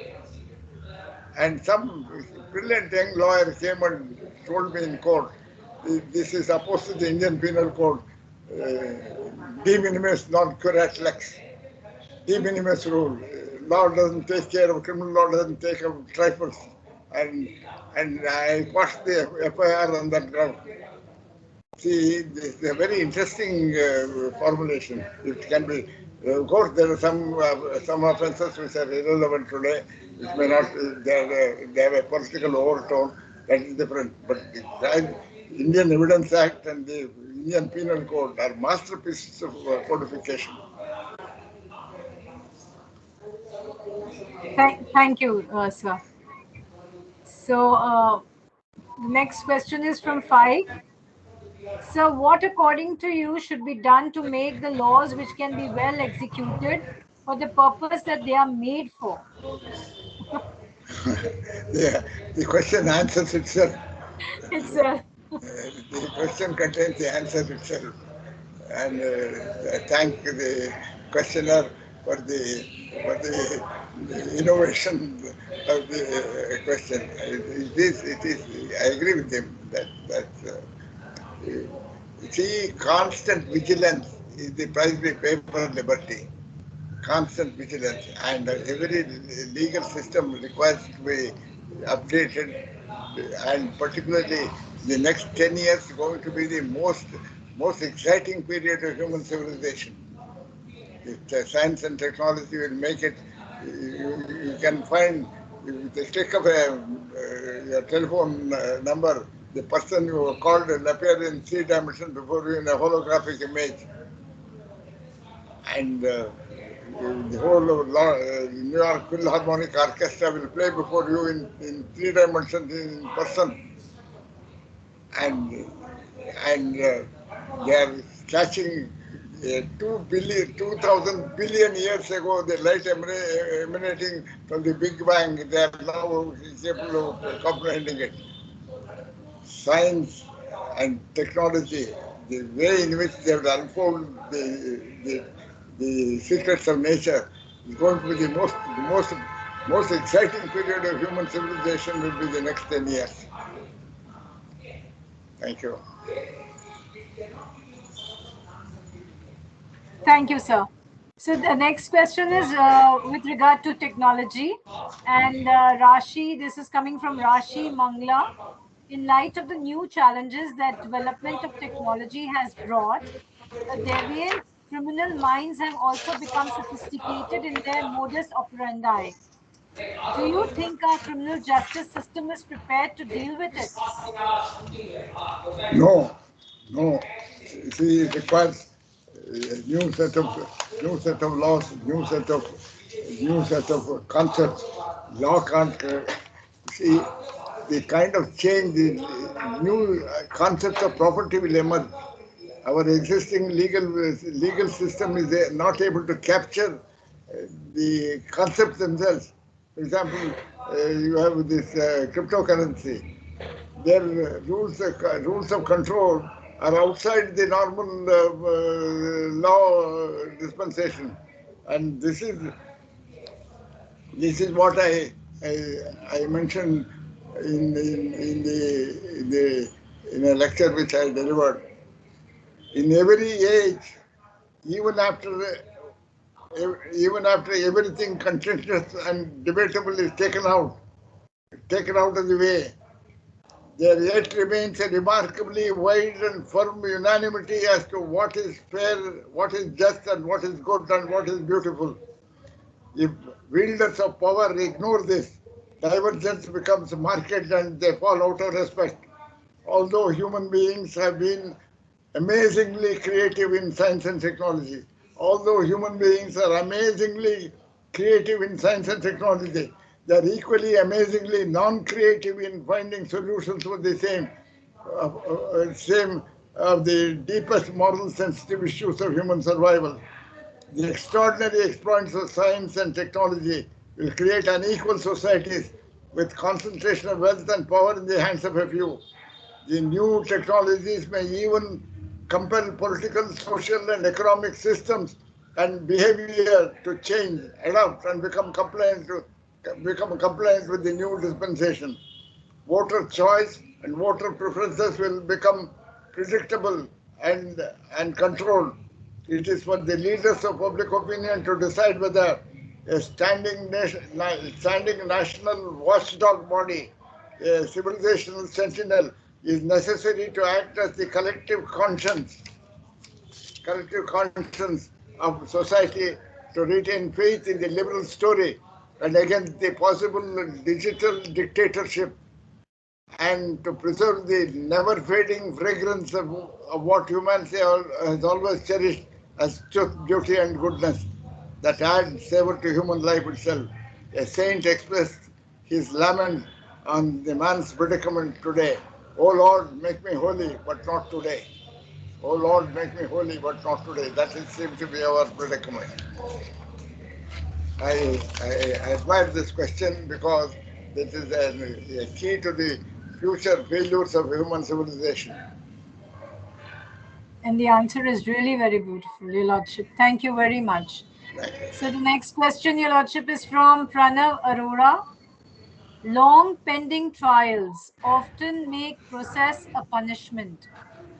And some brilliant young lawyer came and told me in court, this is opposed to the Indian Penal Code, de minimis non curat lex, de minimis rule. Law doesn't take care of, criminal law doesn't take care of trifles. And I quashed the FIR on that ground. See, this is a very interesting formulation. It can be, of course, there are some offences which are irrelevant today, which may not, they have a political overtone, that is different. But the Indian Evidence Act and the Indian Penal Code are masterpieces of codification. Thank you, sir. So the next question is from Faik. So what, according to you, should be done to make the laws which can be well executed for the purpose that they are made for? The question answers itself. Itself. The question contains the answer itself. And I thank the questioner for the innovation of the question. It is. I agree with him that see, constant vigilance is the price we pay for liberty. Constant vigilance, and every legal system requires to be updated, and particularly the next 10 years is going to be the most exciting period of human civilization. Science and technology will make it. You can find, with the click of your telephone number, the person you called will appear in 3 dimensions before you in a holographic image. And the whole of New York Philharmonic Orchestra will play before you in 3 dimensions in person. And they are catching 2,000 billion years ago, the light emanating from the Big Bang. They are now capable of comprehending it. Science and technology, the way in which they have unfolded the secrets of nature It's going to be the most exciting period of human civilization will be the next 10 years. Thank you. Thank you, sir. So the next question is with regard to technology. And Rashi, this is coming from Rashi Mangla. In light of the new challenges that development of technology has brought, the deviant criminal minds have also become sophisticated in their modus operandi. Do you think our criminal justice system is prepared to deal with it? No, no. See, it requires a new set of laws, new set of concepts. Law can't see the kind of change, the new concepts of property will emerge. Our existing legal system is not able to capture the concepts themselves. For example, you have this cryptocurrency. Their rules of control are outside the normal law dispensation, and this is what I mentioned in a lecture which I delivered. In every age, even after even after everything contentious and debatable is taken out of the way, there yet remains a remarkably wide and firm unanimity as to what is fair, what is just, and what is good, and what is beautiful. If wielders of power ignore this, divergence becomes marked and they fall out of respect. Although human beings have been amazingly creative in science and technology, although human beings are amazingly creative in science and technology, they are equally amazingly non-creative in finding solutions for the same of the deepest moral sensitive issues of human survival. The extraordinary exploits of science and technology will create unequal societies with concentration of wealth and power in the hands of a few. The new technologies may even compel political, social, and economic systems and behavior to change, adapt, and become compliant with the new dispensation. Voter choice and voter preferences will become predictable and controlled. It is for the leaders of public opinion to decide whether a standing national watchdog body, a civilizational sentinel, is necessary to act as the collective conscience of society to retain faith in the liberal story and against the possible digital dictatorship and to preserve the never fading fragrance of what humanity has always cherished as truth, beauty, and goodness that add savor to human life itself. A saint expressed his lament on the man's predicament today. O Lord, make me holy, but not today. O Lord, make me holy, but not today. That seems to be our predicament. I admire this question because this is a key to the future failures of human civilization. And the answer is really very beautiful, Your Lordship. Thank you very much. So the next question, Your Lordship, is from Pranav Arora. Long pending trials often make process a punishment.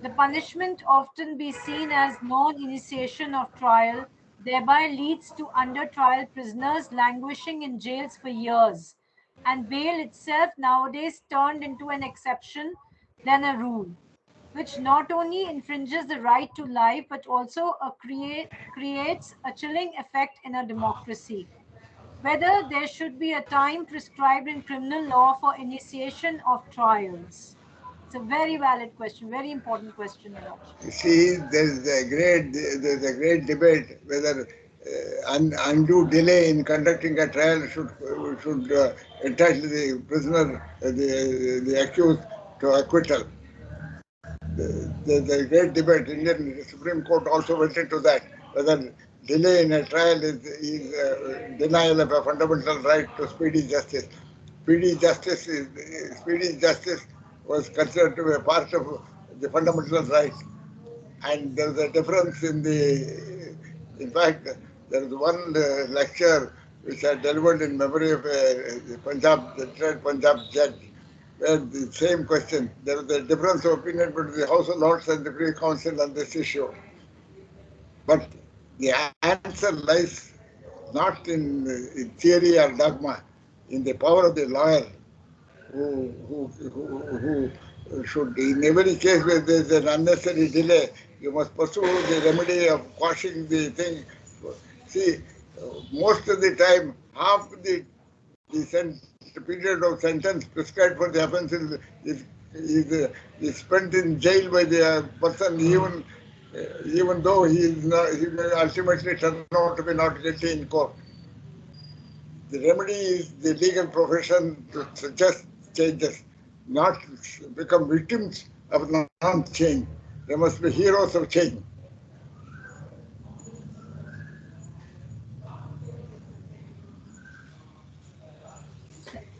The punishment often be seen as non-initiation of trial, thereby leads to under trial prisoners languishing in jails for years, and bail itself nowadays turned into an exception than a rule, which not only infringes the right to life but also creates a chilling effect in a democracy. Whether there should be a time prescribed in criminal law for initiation of trials. It's a very valid question, very important question, Your Lordship. You see, there's a great debate whether undue delay in conducting a trial should entitle the prisoner, the accused, to acquittal. There's a great debate. Indian Supreme Court also went into that, whether delay in a trial is denial of a fundamental right to speedy justice. Speedy justice was considered to be a part of the fundamental right, and there's a difference in fact, There is one lecture which I delivered in memory of the retired Punjab judge, where the same question, there was a difference of opinion between the House of Lords and the Privy Council on this issue. But the answer lies not in theory or dogma, in the power of the lawyer who should, in every case where there is an unnecessary delay, you must pursue the remedy of quashing the thing. See, most of the time, half the period of sentence prescribed for the offence is spent in jail by the person, even though he will ultimately turn out to be not guilty in court. The remedy is the legal profession to suggest changes, not become victims of non-change. They must be heroes of change.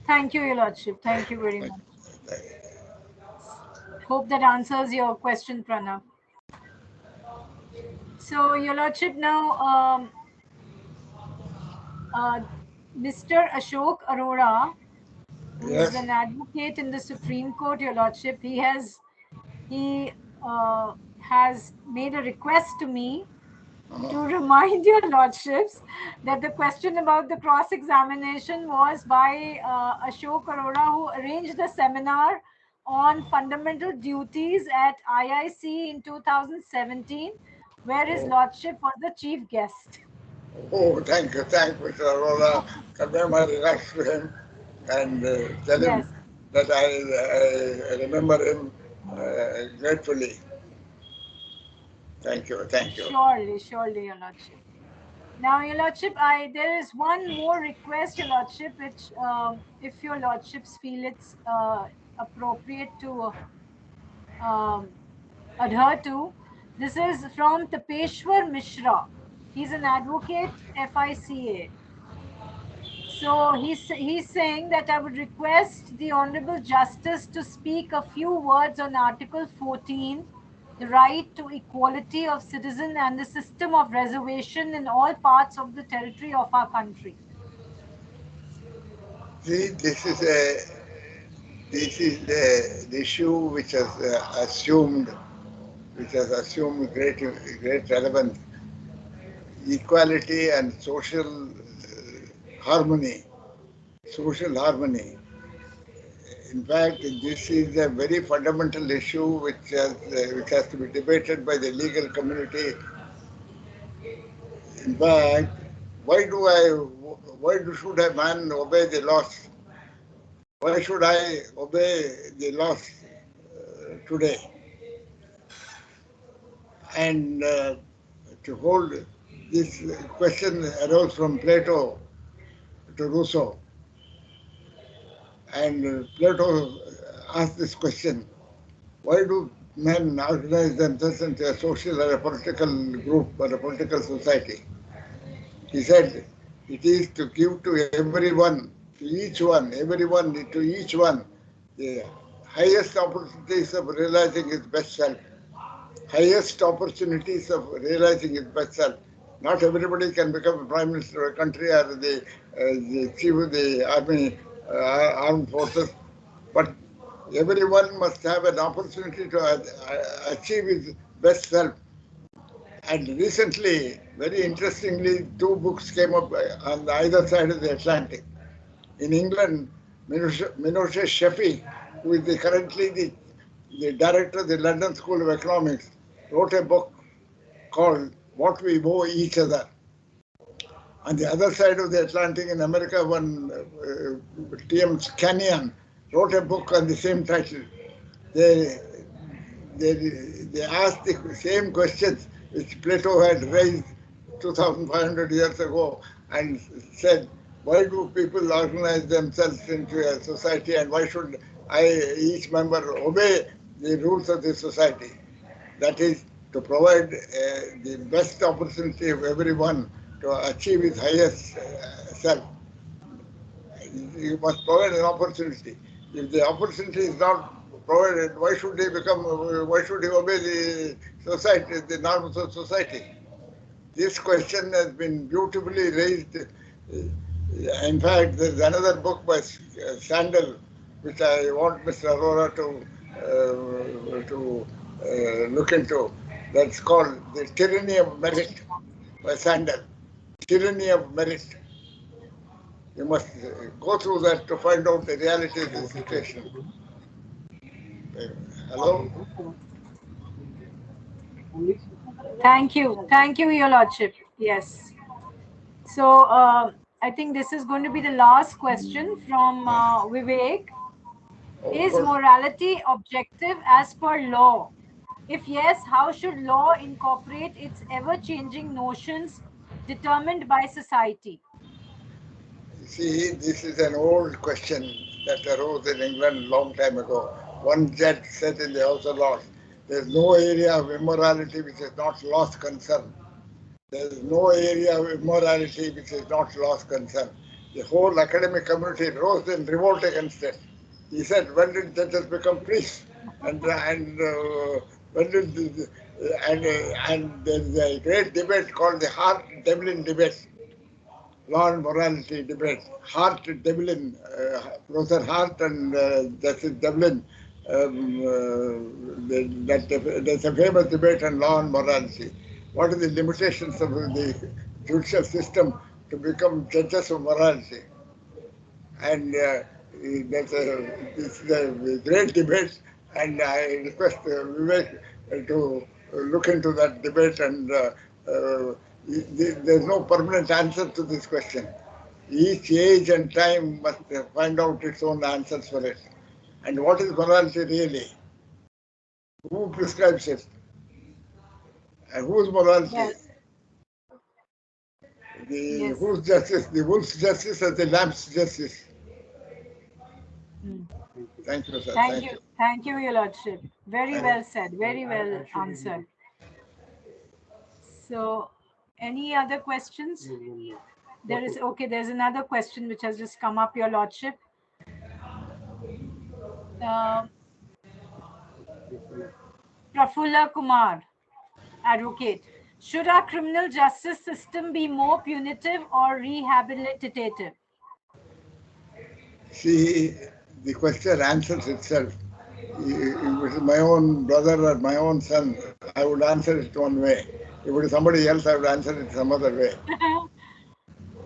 Thank you, Your Lordship. Thank you very much. Hope that answers your question, Pranav. So, Your Lordship, now Mr. Ashok Arora, who is Yes. an advocate in the Supreme Court, Your Lordship, he has made a request to me to remind Your Lordships that the question about the cross-examination was by Ashok Arora, who arranged the seminar on fundamental duties at IIC in 2017, where his Lordship was the chief guest. Oh, thank you, Mr. Arora. Convey my regards to him and tell him Yes, that I remember him gratefully. Thank you. surely, surely, Your Lordship. Now, Your Lordship, there is one more request, Your Lordship, which, if Your Lordships feel it's appropriate to adhere to. This is from Tapeshwar Mishra. He's an advocate, FICA. So he's saying that I would request the Honorable Justice to speak a few words on Article 14, the right to equality of citizen and the system of reservation in all parts of the territory of our country. See, the issue which has assumed great relevance, equality and harmony, social harmony. In fact, this is a very fundamental issue which has to be debated by the legal community. In fact, why do I, should a man obey the laws? Why should I obey the laws today? And to hold this question arose from Plato to Rousseau. And Plato asked this question: why do men organize themselves into a social or a political group or a political society? He said, it is to give to everyone, to each one, the highest opportunities of realizing his best self. Highest opportunities of realizing his best self. Not everybody can become a prime minister of a country or the chief of the army, armed forces, but everyone must have an opportunity to achieve his best self. And recently, very interestingly, two books came up on either side of the Atlantic. In England, Minoche Sheffy, who is currently the director of the London School of Economics, wrote a book called What We Owe Each Other. On the other side of the Atlantic in America, one T.M. Scanian wrote a book on the same title. They, they asked the same questions which Plato had raised 2,500 years ago and said, why do people organize themselves into a society and why should each member obey the rules of the society? That is to provide the best opportunity of everyone to achieve his highest self. You must provide an opportunity. If the opportunity is not provided, why should he obey the society, the norms of society? This question has been beautifully raised. In fact, there's another book by Sandel, which I want Mr. Arora to look into. That's called The Tyranny of Merit by Sandel. Tyranny of Merit. You must go through that to find out the reality of the situation. Hello? Thank you, Your Lordship. Yes. So I think this is going to be the last question from Vivek. Is morality objective as per law? If yes, how should law incorporate its ever-changing notions determined by society? See, this is an old question that arose in England long time ago. One judge said in the House of Lords, there is no area of immorality which is not law's concern. There is no area of immorality which is not law's concern. The whole academic community rose in revolt against it. He said, when did judges become priests? When did and there's a great debate called the Hart-Devlin debate, law and morality debate. Hart-Devlin, Professor Hart and Justice Devlin, there's a famous debate on law and morality. What are the limitations of the judicial system to become judges of morality? And this is a great debate, and I request Vivek to look into that debate. And there's no permanent answer to this question. Each age and time must find out its own answers for it. And what is morality really? Who prescribes it? And whose morality? Yes. Yes. Whose justice? The wolf's justice or the lamb's justice? Thank you, sir. Thank you. Thank you, Your Lordship. Very well said. Very well answered. So, any other questions? There's another question which has just come up, Your Lordship. Prafulla Kumar, advocate. Should our criminal justice system be more punitive or rehabilitative? See, the question answers itself. If it was my own brother or my own son, I would answer it one way. If it is somebody else, I would answer it some other way.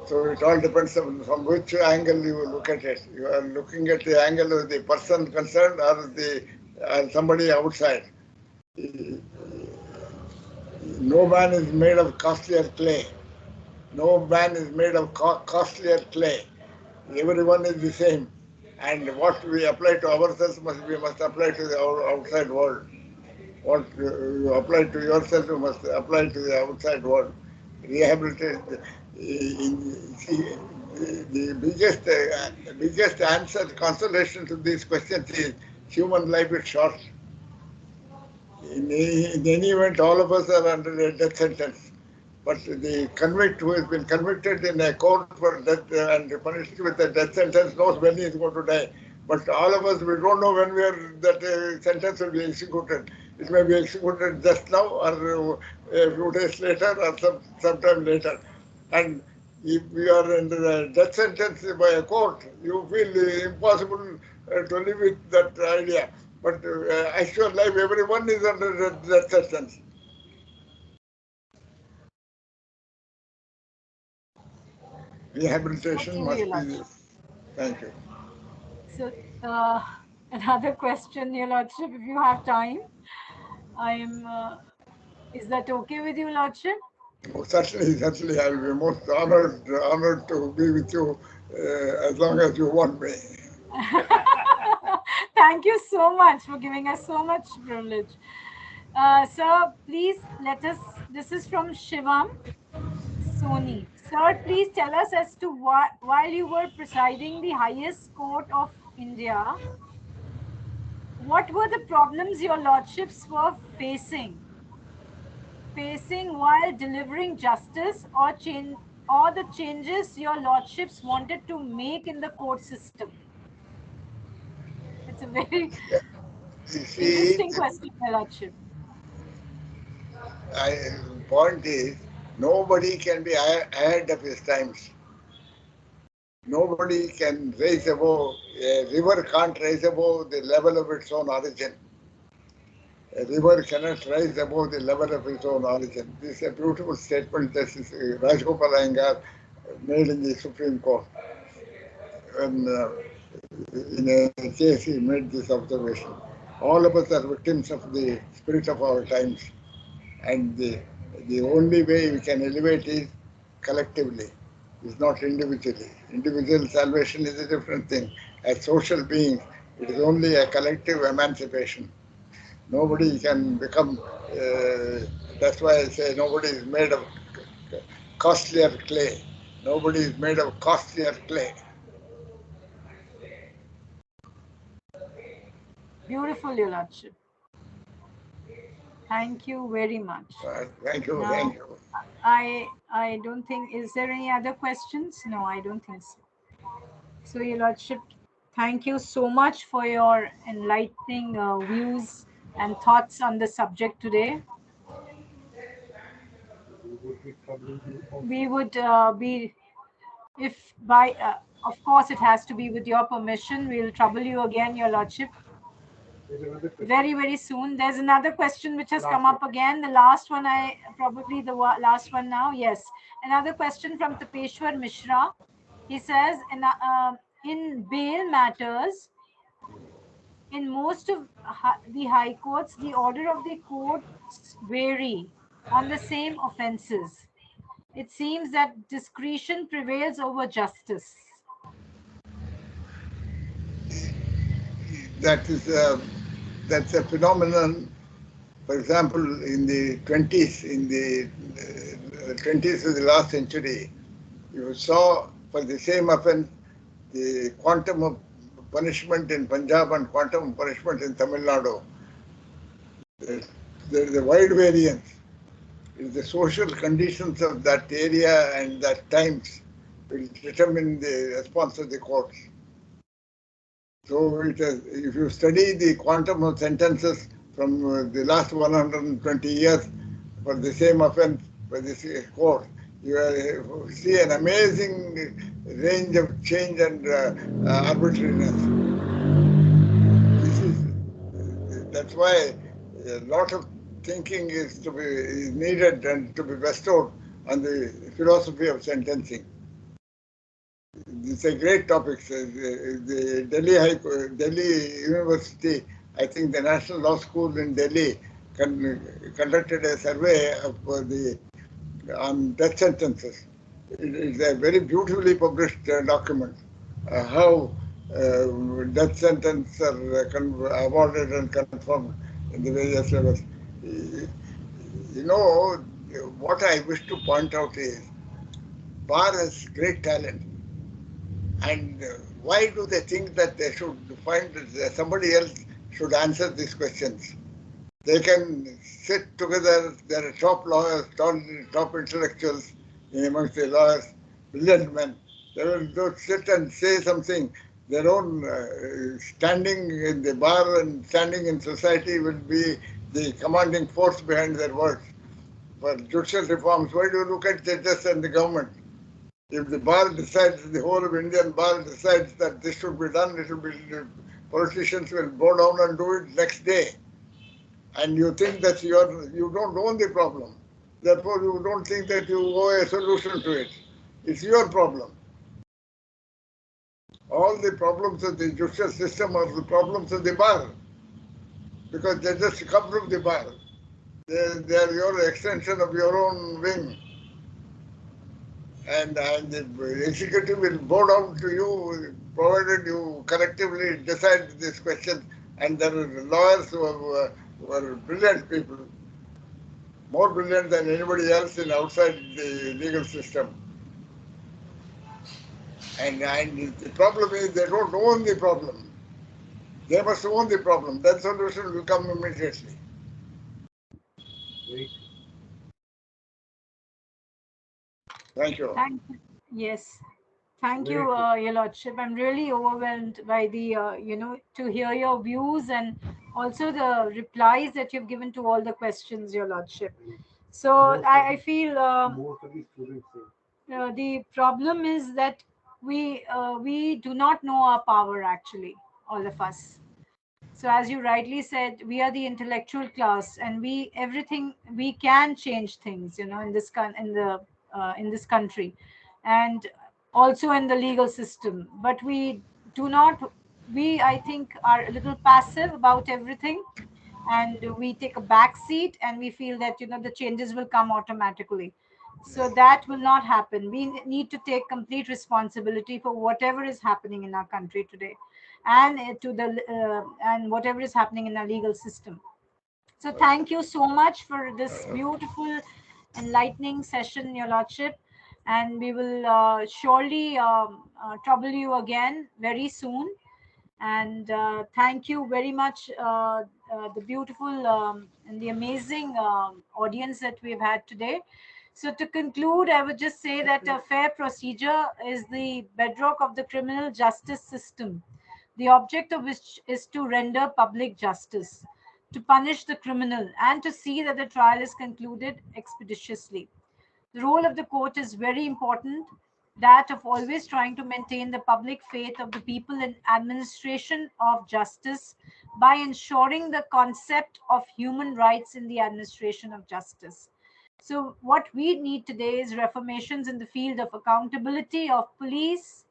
So it all depends on from which angle you look at it. You are looking at the angle of the person concerned or somebody outside. No man is made of costlier clay. No man is made of costlier clay. Everyone is the same. And what we apply to ourselves we must apply to the outside world. What you apply to yourself, you must apply to the outside world. Rehabilitate. The biggest answer, consolation to these questions is human life is short. In any event, all of us are under a death sentence. But the convict who has been convicted in a court for death and punished with a death sentence knows when he is going to die. But all of us, we don't know when that sentence will be executed. It may be executed just now, or a few days later, or sometime later. And if you are under a death sentence by a court, you feel impossible to live with that idea. But actual life, everyone is under death sentence. Rehabilitation must be. Thank you. So, another question, Your Lordship, if you have time. Is that okay with you, Lordship? Oh, certainly, I will be most honored to be with you as long as you want me. Thank you so much for giving us so much privilege. Sir, please let us. This is from Shivam Soni. Sir, please tell us as to while you were presiding the highest court of India, what were the problems your lordships were facing while delivering justice, or the changes your lordships wanted to make in the court system? It's a very See, interesting question, my lordship. point is, Nobody can be ahead of his times. Nobody can rise above, a river can't rise above the level of its own origin. A river cannot rise above the level of its own origin. This is a beautiful statement that Rajgopal Iyengar made in the Supreme Court. When in a case he made this observation. All of us are victims of the spirit of our times, and the only way we can elevate is collectively, is not individually. Individual salvation is a different thing. As social beings, it is only a collective emancipation. Nobody can become, that's why I say nobody is made of costlier clay. Nobody is made of costlier clay. Beautiful, Your Lordship. Thank you very much. Thank you, Now, thank you. I don't think, is there any other questions? No, I don't think so. So, Your Lordship, thank you so much for your enlightening views and thoughts on the subject today. We would be, if by, of course, it has to be with your permission, we'll trouble you again, Your Lordship, very, very soon. There's another question which has come up again. The last one, probably the last one now. Yes. Another question from Tapeshwar Mishra. He says, in bail matters, in most of the high courts, the order of the courts vary on the same offences. It seems that discretion prevails over justice. That is that's a phenomenon. For example, in the 20s, in the 20s of the last century, you saw for the same offense the quantum of punishment in Punjab and quantum of punishment in Tamil Nadu. There is a wide variance. It is the social conditions of that area and that times will determine the response of the courts. So if you study the quantum of sentences from the last 120 years for the same offense by this court, you see an amazing range of change and arbitrariness. That's why a lot of thinking is needed and to be bestowed on the philosophy of sentencing. It's a great topic. The Delhi University, I think the National Law School in Delhi conducted a survey of on death sentences. It's a very beautifully published document. How death sentences are awarded and confirmed in the various levels. You know, what I wish to point out is Bar has great talent. And why do they think that they should find that somebody else should answer these questions? They can sit together, there are top lawyers, top intellectuals amongst the lawyers, brilliant men. They will sit and say something. Their own standing in the bar and standing in society will be the commanding force behind their words. For judicial reforms, why do you look at judges and the government? If the bar decides, the whole of Indian bar decides that this should be done, it will be, politicians will go down and do it next day. And you think that you don't own the problem. Therefore, you don't think that you owe a solution to it. It's your problem. All the problems of the judicial system are the problems of the bar. Because they just come from the bar. They are your extension of your own wing. And the executive will bow down to you, provided you collectively decide this question. And there are lawyers who are brilliant people, more brilliant than anybody else in outside the legal system. And the problem is they don't own the problem. They must own the problem. That solution will come immediately. Thank you. Yes. Thank you, Your Lordship. I'm really overwhelmed by the, to hear your views and also the replies that you've given to all the questions, Your Lordship. So I feel the problem is that we do not know our power, actually, all of us. So as you rightly said, we are the intellectual class, and we everything we can change things, in this in this country, and also in the legal system. But we do not. We, I think, are a little passive about everything, and we take a back seat, and we feel that the changes will come automatically. So that will not happen. We need to take complete responsibility for whatever is happening in our country today, and and whatever is happening in our legal system. So thank you so much for this beautiful, enlightening session, Your Lordship. And we will surely trouble you again very soon. And thank you very much, the beautiful and the amazing audience that we've had today. So to conclude, I would just say that a fair procedure is the bedrock of the criminal justice system, the object of which is to render public justice, to punish the criminal, and to see that the trial is concluded expeditiously. The role of the court is very important, that of always trying to maintain the public faith of the people in administration of justice by ensuring the concept of human rights in the administration of justice. So what we need today is reformations in the field of accountability of police,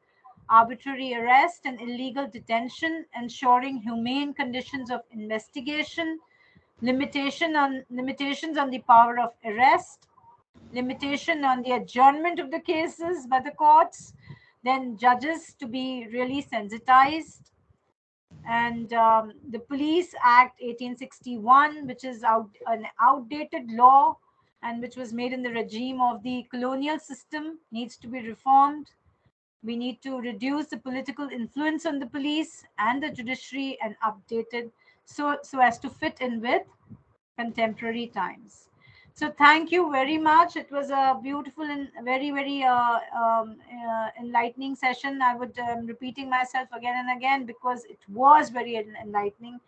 arbitrary arrest and illegal detention, ensuring humane conditions of investigation, limitations on the power of arrest, limitation on the adjournment of the cases by the courts, then judges to be really sensitized, and the Police Act 1861, which is an outdated law and which was made in the regime of the colonial system, needs to be reformed. We need to reduce the political influence on the police and the judiciary and update it so as to fit in with contemporary times. So thank you very much. It was a beautiful and very, very enlightening session. I would repeating myself again and again because it was very enlightening.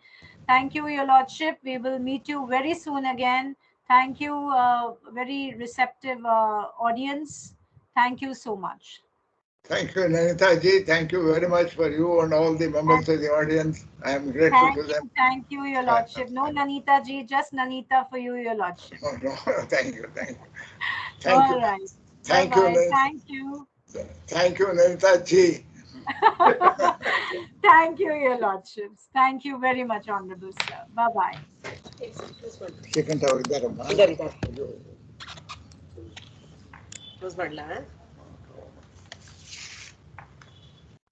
Thank you, Your Lordship. We will meet you very soon again. Thank you, very receptive audience. Thank you so much. Thank you, Nanita ji. Thank you very much for you and all the members of the audience. I am grateful to them. Thank you, Your Lordship. No Nanita ji, just Nanita for you, Your Lordship. No, no, thank you, thank you. Thank you. Right. Thank you, Thank you. Thank you, Nanita ji. Thank you, Your Lordships. Thank you very much, Honorable Sir. Bye-bye. Second tower, Close ಮಾಡಲಾ?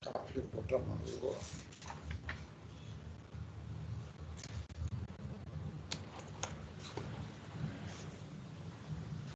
idhar